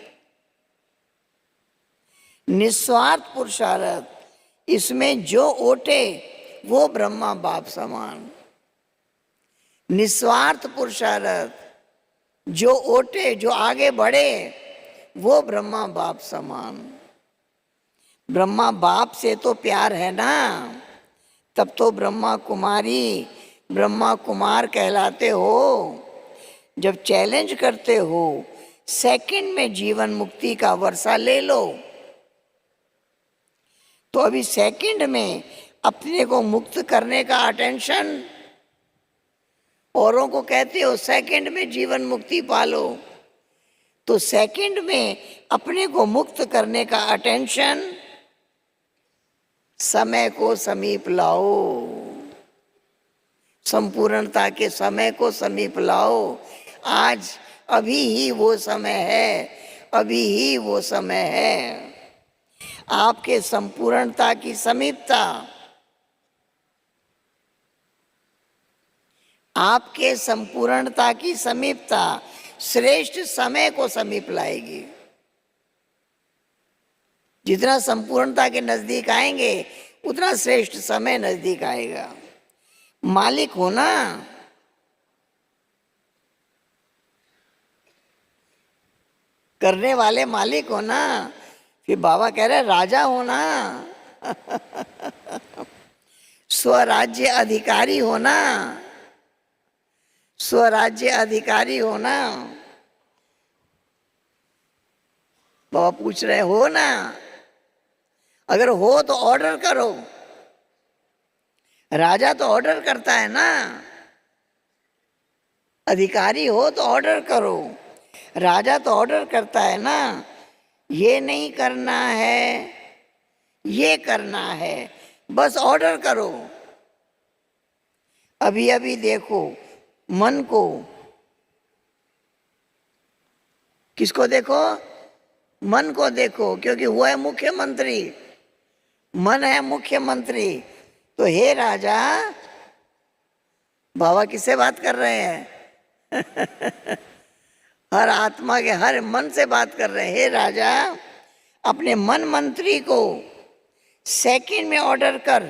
निस्वार्थ पुरुषार्थ। इसमें जो ओटे वो ब्रह्मा बाप समान। निस्वार्थ पुरुषार्थ, जो ओटे, जो आगे बढ़े, वो ब्रह्मा बाप समान। ब्रह्मा बाप से तो प्यार है ना, तब तो ब्रह्मा कुमारी, ब्रह्मा कुमार कहलाते हो। जब चैलेंज करते हो, सेकंड में जीवन मुक्ति का वर्षा ले लो, तो अभी सेकंड में अपने को मुक्त करने का अटेंशन। औरों को कहते हो सेकंड में जीवन मुक्ति पालो, तो सेकंड में अपने को मुक्त करने का अटेंशन। समय को समीप लाओ, संपूर्णता के समय को समीप लाओ। आज अभी ही वो समय है, अभी ही वो समय है। आपके संपूर्णता की समीपता, आपके संपूर्णता की समीपता श्रेष्ठ समय को समीप लाएगी। जितना संपूर्णता के नजदीक आएंगे, उतना श्रेष्ठ समय नजदीक आएगा। मालिक होना, करने वाले मालिक होना। फिर बाबा कह रहे राजा होना, स्वराज्य अधिकारी होना, स्वराज्य अधिकारी होना। बाबा पूछ रहे हो ना? अगर हो तो ऑर्डर करो। राजा तो ऑर्डर करता है ना। अधिकारी हो तो ऑर्डर करो। राजा तो ऑर्डर करता है ना। ये नहीं करना है, ये करना है, बस ऑर्डर करो। अभी अभी देखो मन को। किसको देखो? मन को देखो, क्योंकि वो है मुख्यमंत्री। मन है मुख्यमंत्री। तो हे राजा, बाबा किससे बात कर रहे हैं? हर आत्मा के, हर मन से बात कर रहे हैं। हे राजा, अपने मन मंत्री को सेकंड में ऑर्डर कर।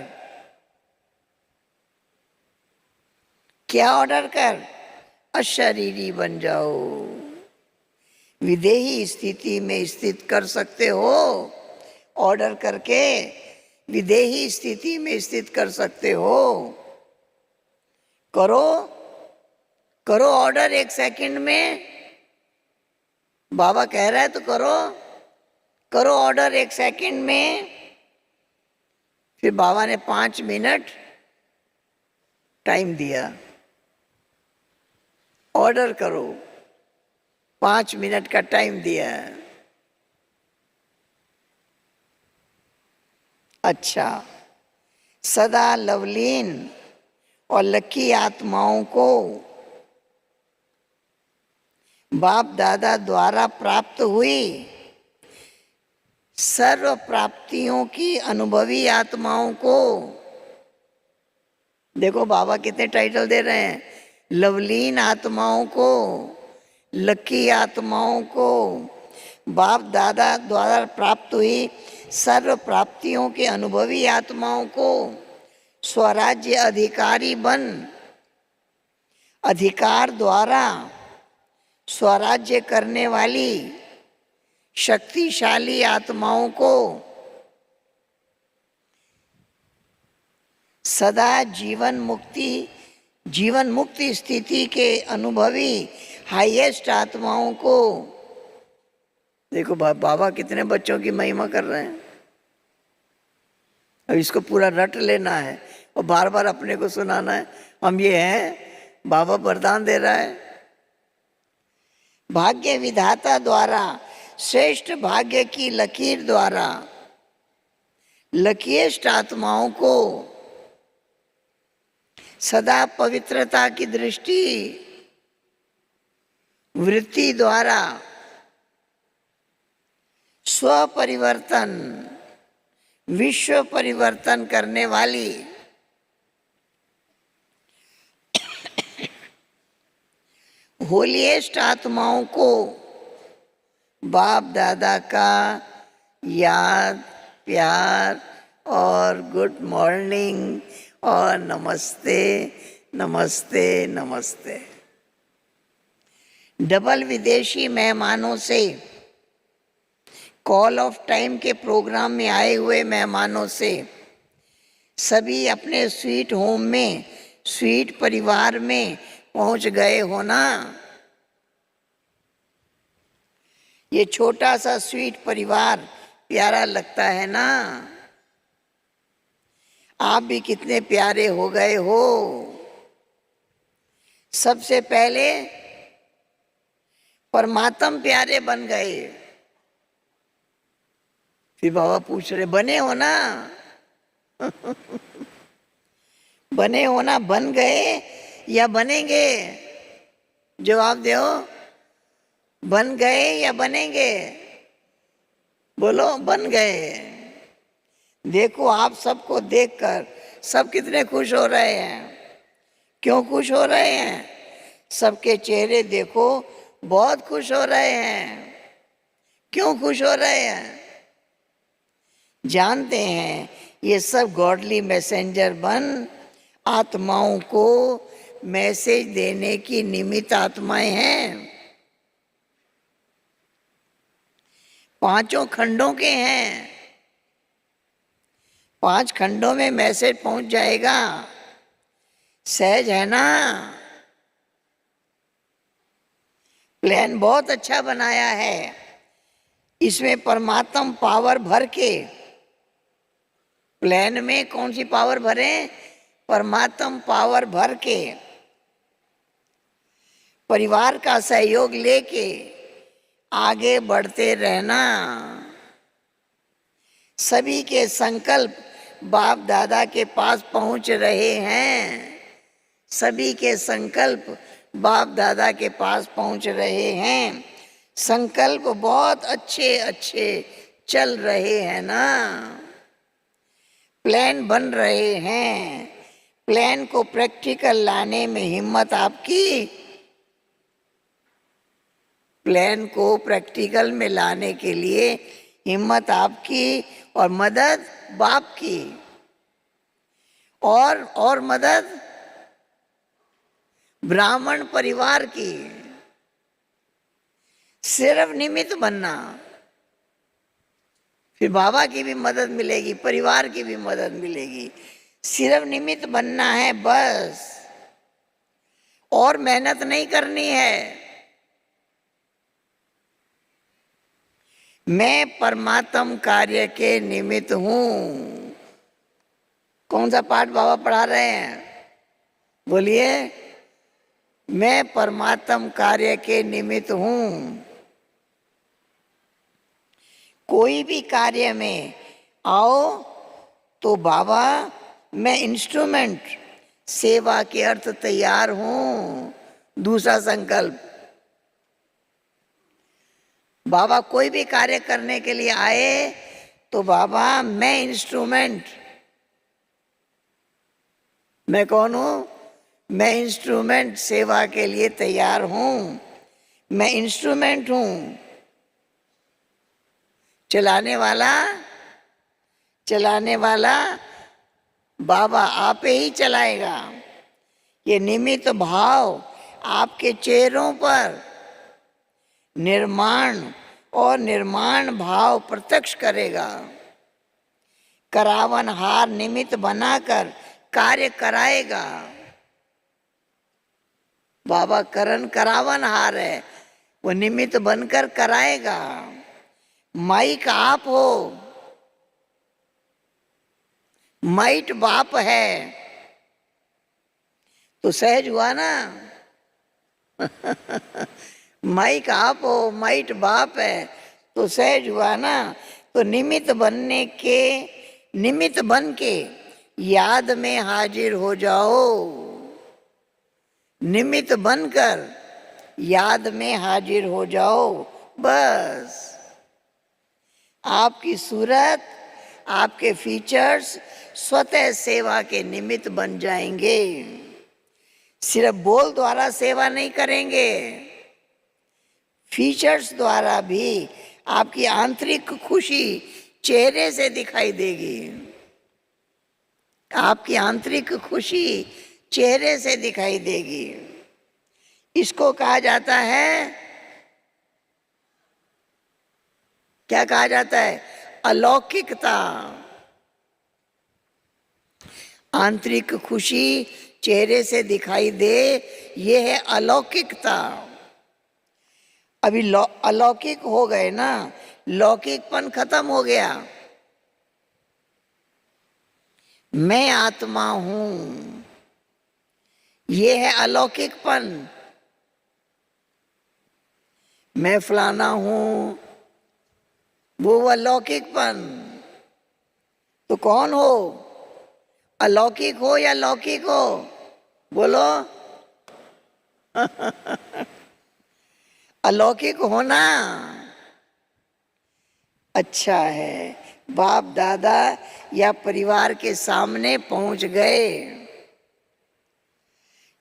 क्या ऑर्डर कर? अशरीरी बन जाओ। विदेही स्थिति में स्थित कर सकते हो, ऑर्डर करके विदेही स्थिति में स्थित कर सकते हो। करो करो ऑर्डर 1 सेकंड में। बाबा कह रहा है तो करो, करो ऑर्डर 1 सेकंड में। फिर बाबा ने 5 मिनट टाइम दिया, ऑर्डर करो, 5 मिनट का टाइम दिया। अच्छा, सदा लवलीन और लकी आत्माओं को बाप दादा द्वारा प्राप्त हुई सर्व प्राप्तियों की अनुभवी आत्माओं को, देखो बाबा कितने टाइटल दे रहे हैं, लवलीन आत्माओं को, लकी आत्माओं को, बाप दादा द्वारा प्राप्त हुई सर्व प्राप्तियों के अनुभवी आत्माओं को स्वराज्य अधिकारी बन अधिकार द्वारा स्वराज्य करने वाली शक्तिशाली आत्माओं को सदा जीवन मुक्ति स्थिति के अनुभवी हाईएस्ट आत्माओं को। देखो बाबा कितने बच्चों की महिमा कर रहे हैं। अब इसको पूरा रट लेना है और बार बार अपने को सुनाना है, हम ये हैं, बाबा वरदान दे रहा है। भाग्य विधाता द्वारा श्रेष्ठ भाग्य की लकीर द्वारा लकीएस्ट आत्माओं को सदा पवित्रता की दृष्टि वृत्ति द्वारा स्व परिवर्तन विश्व परिवर्तन करने वाली होलीएस्ट आत्माओं को बाप दादा का याद, प्यार और गुड मॉर्निंग और नमस्ते नमस्ते नमस्ते। डबल विदेशी मेहमानों से, कॉल ऑफ टाइम के प्रोग्राम में आए हुए मेहमानों से, सभी अपने स्वीट होम में, स्वीट परिवार में पहुंच गए हो ना। ये छोटा सा स्वीट परिवार प्यारा लगता है ना। आप भी कितने प्यारे हो गए हो। सबसे पहले परमात्म प्यारे बन गए। फिर बाबा पूछ रहे बने हो ना बने हो ना, बन गए या बनेंगे? जवाब दो, बन गए या बनेंगे? बोलो, बन गए। देखो आप सबको देखकर सब कितने खुश हो रहे हैं। क्यों खुश हो रहे हैं? सबके चेहरे देखो बहुत खुश हो रहे हैं। क्यों खुश हो रहे हैं? जानते हैं ये सब गॉडली मैसेंजर बन आत्माओं को मैसेज देने की निमित्त आत्माएं हैं। 5 खंडों के हैं। 5 खंडों में मैसेज पहुंच जाएगा। सहज है ना? प्लान बहुत अच्छा बनाया है। इसमें परमात्म पावर भर के, प्लान में कौन सी पावर भरे? परमात्म पावर भर के, परिवार का सहयोग लेके आगे बढ़ते रहना। सभी के संकल्प बाप दादा के पास पहुंच रहे हैं। सभी के संकल्प बाप दादा के पास पहुंच रहे हैं। संकल्प बहुत अच्छे अच्छे चल रहे हैं ना। प्लान बन रहे हैं। प्लान को प्रैक्टिकल लाने में हिम्मत आपकी। प्लान को प्रैक्टिकल में लाने के लिए हिम्मत आपकी और मदद बाप की, और मदद ब्राह्मण परिवार की। सिर्फ निमित्त बनना, फिर बाबा की भी मदद मिलेगी, परिवार की भी मदद मिलेगी। सिर्फ निमित्त बनना है बस, और मेहनत नहीं करनी है। मैं परमात्म कार्य के निमित्त हूं। कौन सा पाठ बाबा पढ़ा रहे हैं? बोलिए, मैं परमात्म कार्य के निमित्त हूं। कोई भी कार्य में आओ तो बाबा मैं इंस्ट्रूमेंट, सेवा के अर्थ तैयार हूं। दूसरा संकल्प, बाबा कोई भी कार्य करने के लिए आए तो बाबा मैं इंस्ट्रूमेंट। मैं कौन हूं? मैं इंस्ट्रूमेंट, सेवा के लिए तैयार हूं। मैं इंस्ट्रूमेंट हूं। चलाने वाला बाबा आप ही चलाएगा। ये निमित्त भाव आपके चेहरों पर निर्माण और निर्माण भाव प्रत्यक्ष करेगा। करावनहार निमित्त बनाकर कार्य कराएगा। बाबा करावनहार है, वो निमित्त बनकर कराएगा। माइक आप हो, माइट बाप है, तो सहज हुआ ना। माइक आप हो, माइट बाप है, तो सहज हुआ ना। तो निमित्त बन के याद में हाजिर हो जाओ। निमित्त बनकर याद में हाजिर हो जाओ। बस आपकी सूरत, आपके फीचर्स स्वतः सेवा के निमित्त बन जाएंगे। सिर्फ बोल द्वारा सेवा नहीं करेंगे, फीचर्स द्वारा भी आपकी आंतरिक खुशी चेहरे से दिखाई देगी। आपकी आंतरिक खुशी चेहरे से दिखाई देगी। इसको कहा जाता है, क्या कहा जाता है? अलौकिकता। आंतरिक खुशी चेहरे से दिखाई दे, ये है अलौकिकता। अभी अलौकिक हो गए ना, लौकिकपन खत्म हो गया। मैं आत्मा हूं, ये है अलौकिकपन। मैं फलाना हूं, वो अलौकिकपन। तो कौन हो? अलौकिक हो या लौकिक हो? बोलो। अलौकिक होना अच्छा है। बाप दादा या परिवार के सामने पहुंच गए,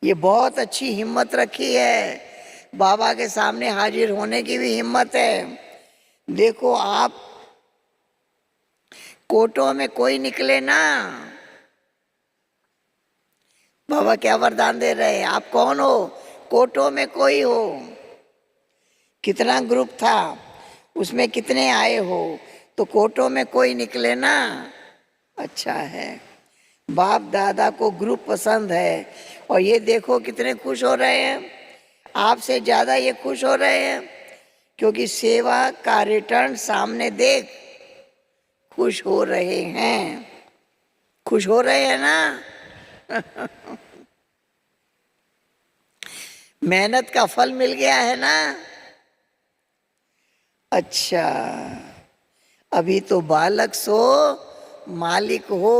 ये बहुत अच्छी हिम्मत रखी है। बाबा के सामने हाजिर होने की भी हिम्मत है। देखो, आप कोटों में कोई निकले ना, बाबा क्या वरदान दे रहे हैं? आप कौन हो? कोटों में कोई हो। कितना ग्रुप था, उसमें कितने आए हो, तो कोटों में कोई निकले ना, अच्छा है। बाप दादा को ग्रुप पसंद है, और ये देखो कितने खुश हो रहे हैं। आपसे ज़्यादा ये खुश हो रहे हैं, क्योंकि सेवा का रिटर्न सामने देख खुश हो रहे हैं। खुश हो रहे हैं ना? मेहनत का फल मिल गया है ना? अच्छा, अभी तो बालक सो मालिक हो।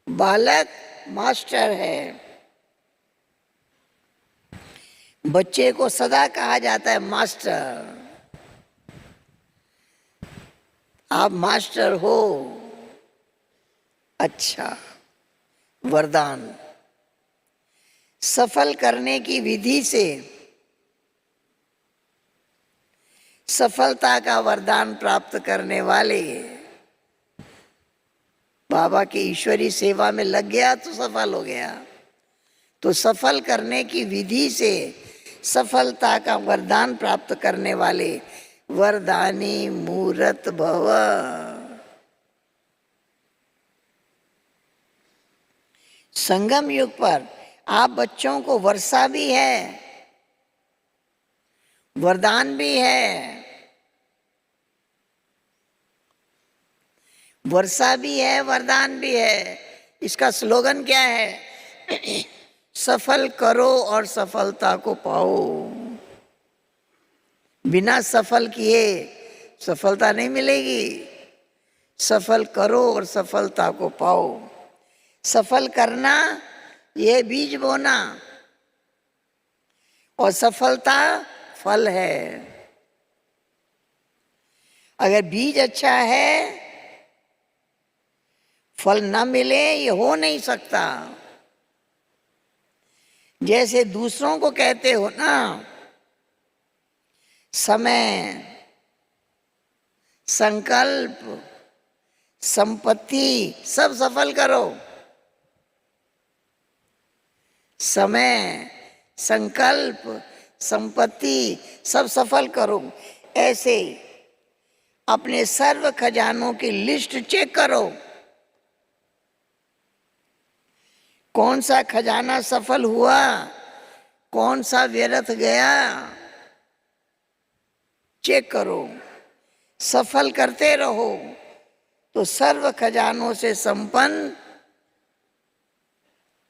बालक मास्टर है। बच्चे को सदा कहा जाता है मास्टर। आप मास्टर हो, अच्छा, वरदान। सफल करने की विधि से सफलता का वरदान प्राप्त करने वाले। बाबा की ईश्वरी सेवा में लग गया तो सफल हो गया। तो सफल करने की विधि से सफलता का वरदान प्राप्त करने वाले वरदानी मूर्त भव। संगम युग पर आप बच्चों को वर्षा भी है, वरदान भी है। वर्षा भी है, वरदान भी है। इसका स्लोगन क्या है? सफल करो और सफलता को पाओ। बिना सफल किए सफलता नहीं मिलेगी। सफल करो और सफलता को पाओ। सफल करना ये बीज बोना, और सफलता फल है। अगर बीज अच्छा है, फल न मिले ये हो नहीं सकता। जैसे दूसरों को कहते हो ना, समय, संकल्प, संपत्ति सब सफल करो। समय, संकल्प, संपत्ति सब सफल करो। ऐसे अपने सर्व खजानों की लिस्ट चेक करो। कौन सा खजाना सफल हुआ, कौन सा व्यर्थ गया, चेक करो। सफल करते रहो तो सर्व खजानों से संपन्न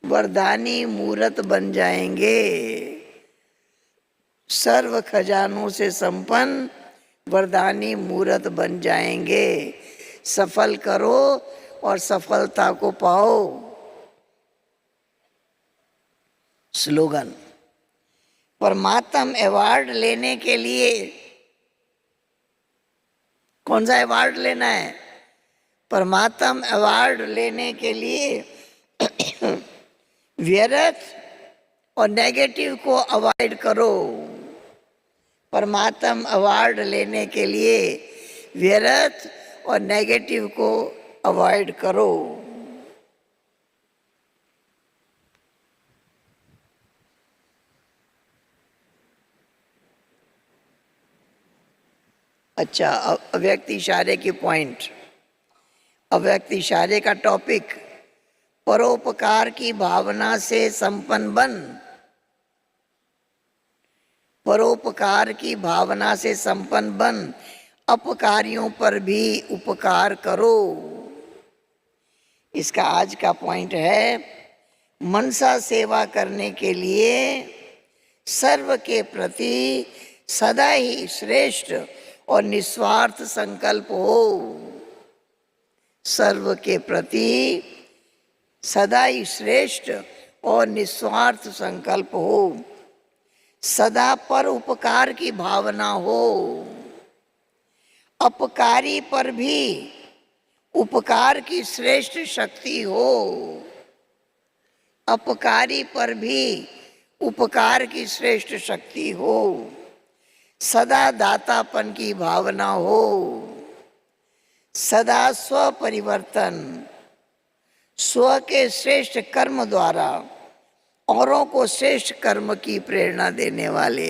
वरदानी मूर्त बन जाएंगे। सर्व खजानों से संपन्न वरदानी मूर्त बन जाएंगे। सफल करो और सफलता को पाओ। स्लोगन। परमात्म अवार्ड लेने के लिए कौन सा अवार्ड लेना है? परमात्म अवार्ड लेने के लिए व्यर्थ और नेगेटिव को अवॉइड करो। परमात्म अवार्ड लेने के लिए व्यर्थ और नेगेटिव को अवॉइड करो। अच्छा, अव्यक्त इशारे की पॉइंट। अव्यक्त इशारे का टॉपिक परोपकार की भावना से संपन्न बन। परोपकार की भावना से संपन्न बन, अपकारियों पर भी उपकार करो। इसका आज का पॉइंट है, मनसा सेवा करने के लिए सर्व के प्रति सदा ही श्रेष्ठ और निस्वार्थ संकल्प हो। सर्व के प्रति सदा ही श्रेष्ठ और निस्वार्थ संकल्प हो। सदा पर उपकार की भावना हो। अपकारी पर भी उपकार की श्रेष्ठ शक्ति हो। अपकारी पर भी उपकार की श्रेष्ठ शक्ति हो। सदा दातापन की भावना हो। सदा स्व परिवर्तन, स्व के श्रेष्ठ कर्म द्वारा औरों को श्रेष्ठ कर्म की प्रेरणा देने वाले।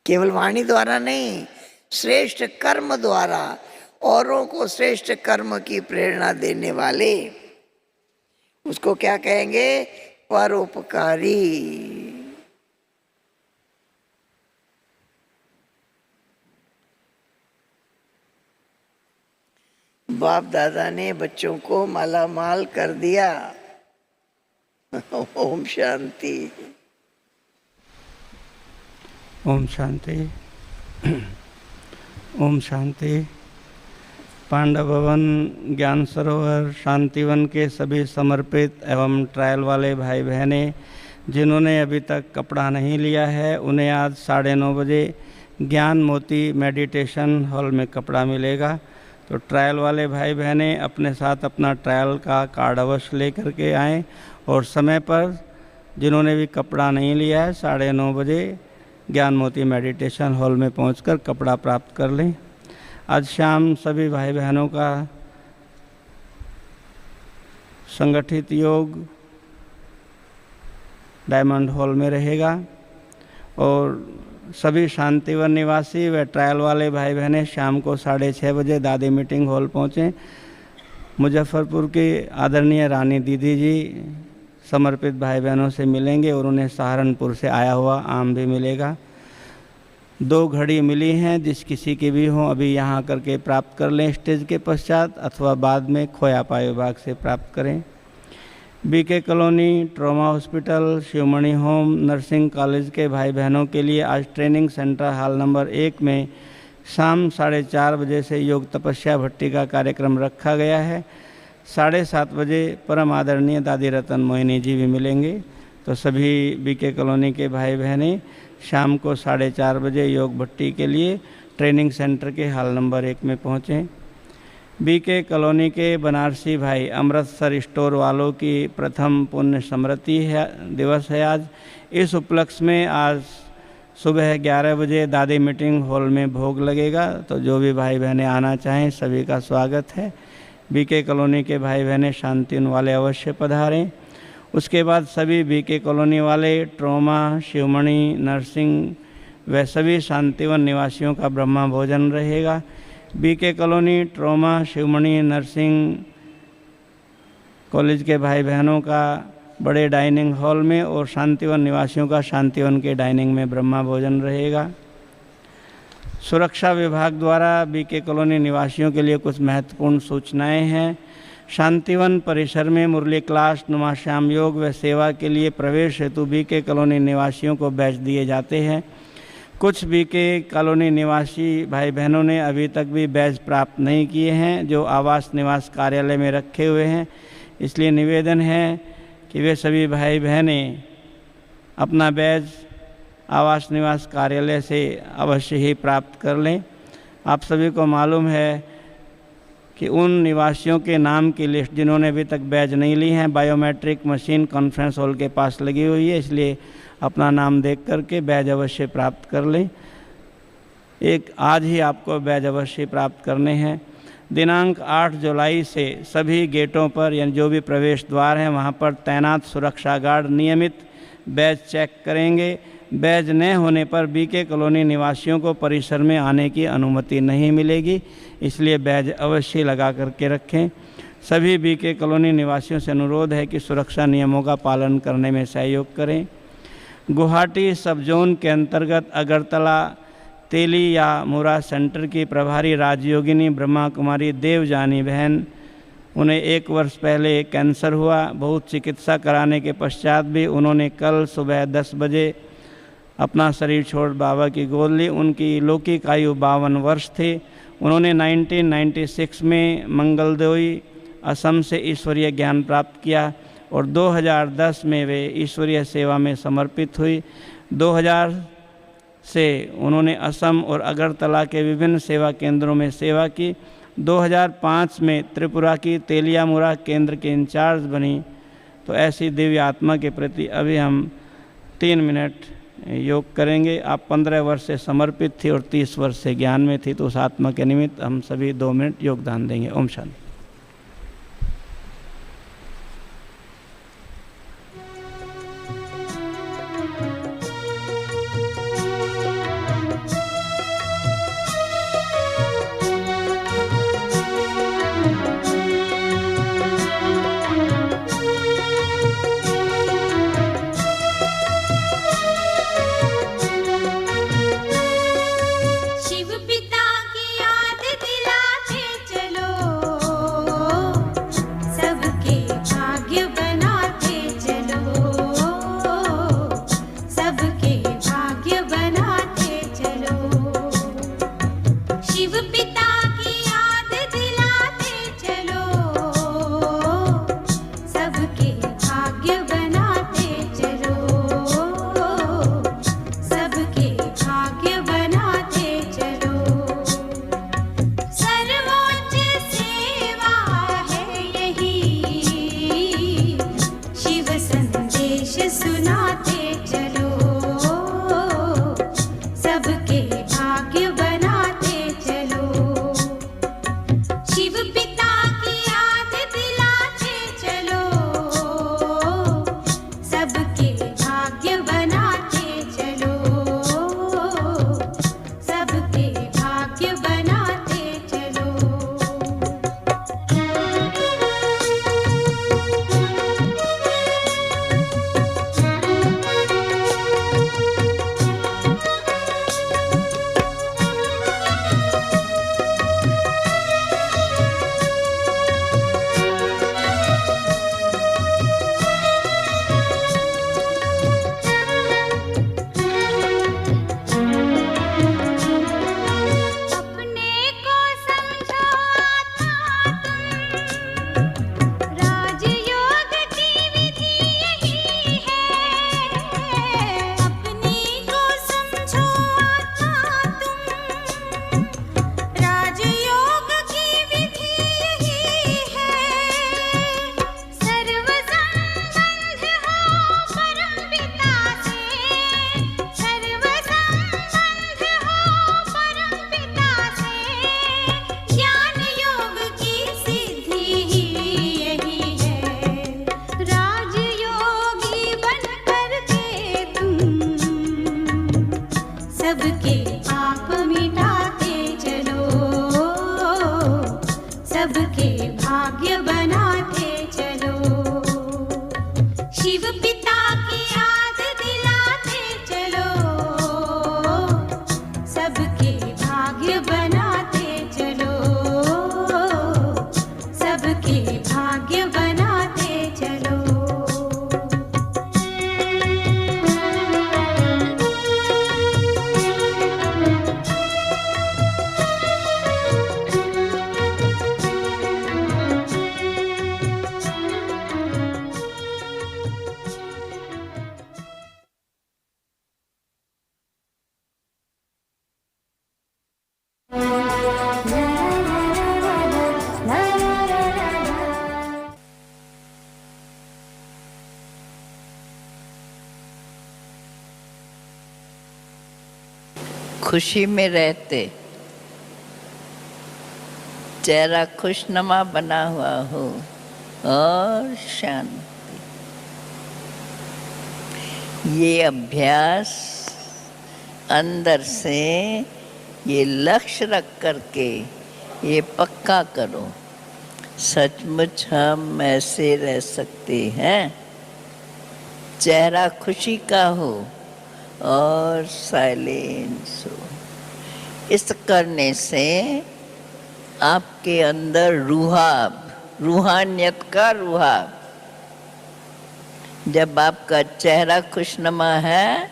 केवल वाणी द्वारा नहीं, श्रेष्ठ कर्म द्वारा औरों को श्रेष्ठ कर्म की प्रेरणा देने वाले, उसको क्या कहेंगे? परोपकारी। बाप दादा ने बच्चों को माला माल कर दिया। ओम शांति। ओम शांति। ओम शांति। पांडव भवन, ज्ञान सरोवर, शांतिवन के सभी समर्पित एवं ट्रायल वाले भाई बहनें जिन्होंने अभी तक कपड़ा नहीं लिया है, उन्हें आज 9:30 बजे ज्ञान मोती मेडिटेशन हॉल में कपड़ा मिलेगा। तो ट्रायल वाले भाई बहनें अपने साथ अपना ट्रायल का कार्ड अवश्य ले करके आएँ, और समय पर जिन्होंने भी कपड़ा नहीं लिया है 9:30 बजे ज्ञान मोती मेडिटेशन हॉल में पहुंचकर कपड़ा प्राप्त कर लें। आज शाम सभी भाई बहनों का संगठित योग डायमंड हॉल में रहेगा और सभी शांतिवन निवासी व ट्रायल वाले भाई बहनें शाम को 6:30 बजे दादी मीटिंग हॉल पहुँचें। मुजफ्फरपुर के आदरणीय रानी दीदी जी समर्पित भाई बहनों से मिलेंगे और उन्हें सहारनपुर से आया हुआ आम भी मिलेगा। 2 घड़ी मिली हैं, जिस किसी की भी हो अभी यहाँ करके प्राप्त कर लें स्टेज के पश्चात, अथवा बाद में खोया पाए विभाग से प्राप्त करें। BK colony, trauma hospital, Shivmani home, nursing college के भाई बहनों के लिए आज ट्रेनिंग सेंटर हॉल नंबर 1 में शाम 4:30 बजे से योग तपस्या भट्टी का कार्यक्रम रखा गया है। 7:30 बजे परम आदरणीय दादी रतन मोहिनी जी भी मिलेंगे। तो सभी बीके कॉलोनी के भाई बहनें शाम को 4:30 बजे योग भट्टी के लिए ट्रेनिंग सेंटर के हॉल नंबर 1 में पहुँचें। बीके कॉलोनी के बनारसी भाई अमृतसर स्टोर वालों की प्रथम पुण्य स्मृति दिवस है आज। इस उपलक्ष्य में आज सुबह 11 बजे दादी मीटिंग हॉल में भोग लगेगा। तो जो भी भाई बहनें आना चाहें सभी का स्वागत है। बीके कॉलोनी के भाई बहनें शांतिवन वाले अवश्य पधारें। उसके बाद सभी बीके कॉलोनी वाले ट्रॉमा, शिवमणि, नर्सिंग व सभी शांतिवन निवासियों का ब्रह्मा भोजन रहेगा। BK colony, trauma, Shivmani, nursing college के भाई बहनों का बड़े डाइनिंग हॉल में और शांतिवन निवासियों का शांतिवन के डाइनिंग में ब्रह्मा भोजन रहेगा। सुरक्षा विभाग द्वारा बीके कॉलोनी निवासियों के लिए कुछ महत्वपूर्ण सूचनाएं हैं। शांतिवन परिसर में मुरली क्लास, नुमा श्याम योग व सेवा के लिए प्रवेश हेतु बीके कॉलोनी निवासियों को बैच दिए जाते हैं। कुछ बीके कॉलोनी निवासी भाई बहनों ने अभी तक भी बैच प्राप्त नहीं किए हैं, जो आवास निवास कार्यालय में रखे हुए हैं। इसलिए निवेदन है कि वे सभी भाई बहनें अपना बैच आवास निवास कार्यालय से अवश्य ही प्राप्त कर लें। आप सभी को मालूम है कि उन निवासियों के नाम की लिस्ट जिन्होंने अभी तक बैच नहीं ली हैं, बायोमेट्रिक मशीन कॉन्फ्रेंस हॉल के पास लगी हुई है, इसलिए अपना नाम देख करके बैच अवश्य प्राप्त कर लें। आज ही आपको बैच अवश्य प्राप्त करने हैं। दिनांक 8 जुलाई से सभी गेटों पर यानी जो भी प्रवेश द्वार हैं वहाँ पर तैनात सुरक्षा गार्ड नियमित बैच चेक करेंगे। बैच न होने पर बीके कॉलोनी निवासियों को परिसर में आने की अनुमति नहीं मिलेगी, इसलिए बैच अवश्य लगा करके रखें। सभी बीके कॉलोनी निवासियों से अनुरोध है कि सुरक्षा नियमों का पालन करने में सहयोग करें। गुवाहाटी सब जोन के अंतर्गत अगरतला तेली या मुरा सेंटर की प्रभारी राजयोगिनी ब्रह्मा कुमारी देवजानी बहन, उन्हें 1 वर्ष पहले कैंसर हुआ। बहुत चिकित्सा कराने के पश्चात भी उन्होंने कल सुबह 10 बजे अपना शरीर छोड़ बाबा की गोद ली। उनकी लौकिक आयु 52 वर्ष थी। उन्होंने 1996 में मंगलदोई असम से ईश्वरीय ज्ञान प्राप्त किया और 2010 में वे ईश्वरीय सेवा में समर्पित हुई। 2000 से उन्होंने असम और अगरतला के विभिन्न सेवा केंद्रों में सेवा की। 2005 में त्रिपुरा की तेलियामुरा केंद्र के इंचार्ज बनी। तो ऐसी दिव्य आत्मा के प्रति अभी हम 3 मिनट योग करेंगे। आप 15 वर्ष से समर्पित थी और 30 वर्ष से ज्ञान में थी, तो उस आत्मा के निमित्त हम सभी 2 मिनट योगदान देंगे। ओम शांति। शिव पिता की याद दिलाते चलो, सबके पाप मिटाते चलो, सबके भाग्य बनाते चलो। शिव पिता की याद दिलाते चलो, सबके भाग्य बनाते चलो, सबके भाग्य बनाते चलो। खुशी में रहते, चेहरा खुशनुमा बना हुआ हो और शांति। ये अभ्यास अंदर से ये लक्ष्य रख करके ये पक्का करो, सचमुच हम ऐसे रह सकते हैं। चेहरा खुशी का हो और साइलेंस हो। इस करने से आपके अंदर रूहाब, रूहानियत का रूहाब, जब आपका चेहरा खुशनुमा है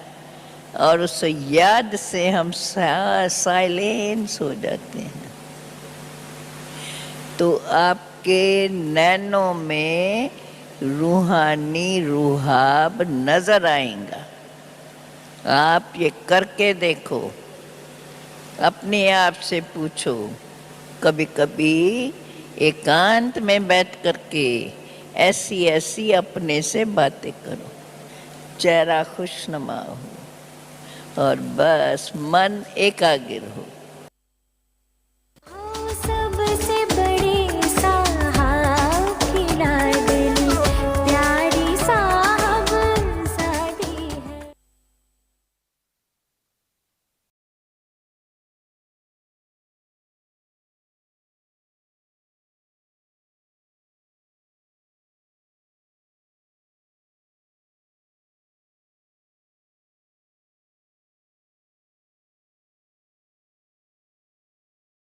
और उस याद से हम साइलेंस हो जाते हैं, तो आपके नैनों में रूहानी रूहाब नजर आएगा। आप ये करके देखो, अपने आप से पूछो, कभी कभी एकांत में बैठ करके ऐसी ऐसी अपने से बातें करो, चेहरा खुशनुमा हो और बस मन एकाग्र हो।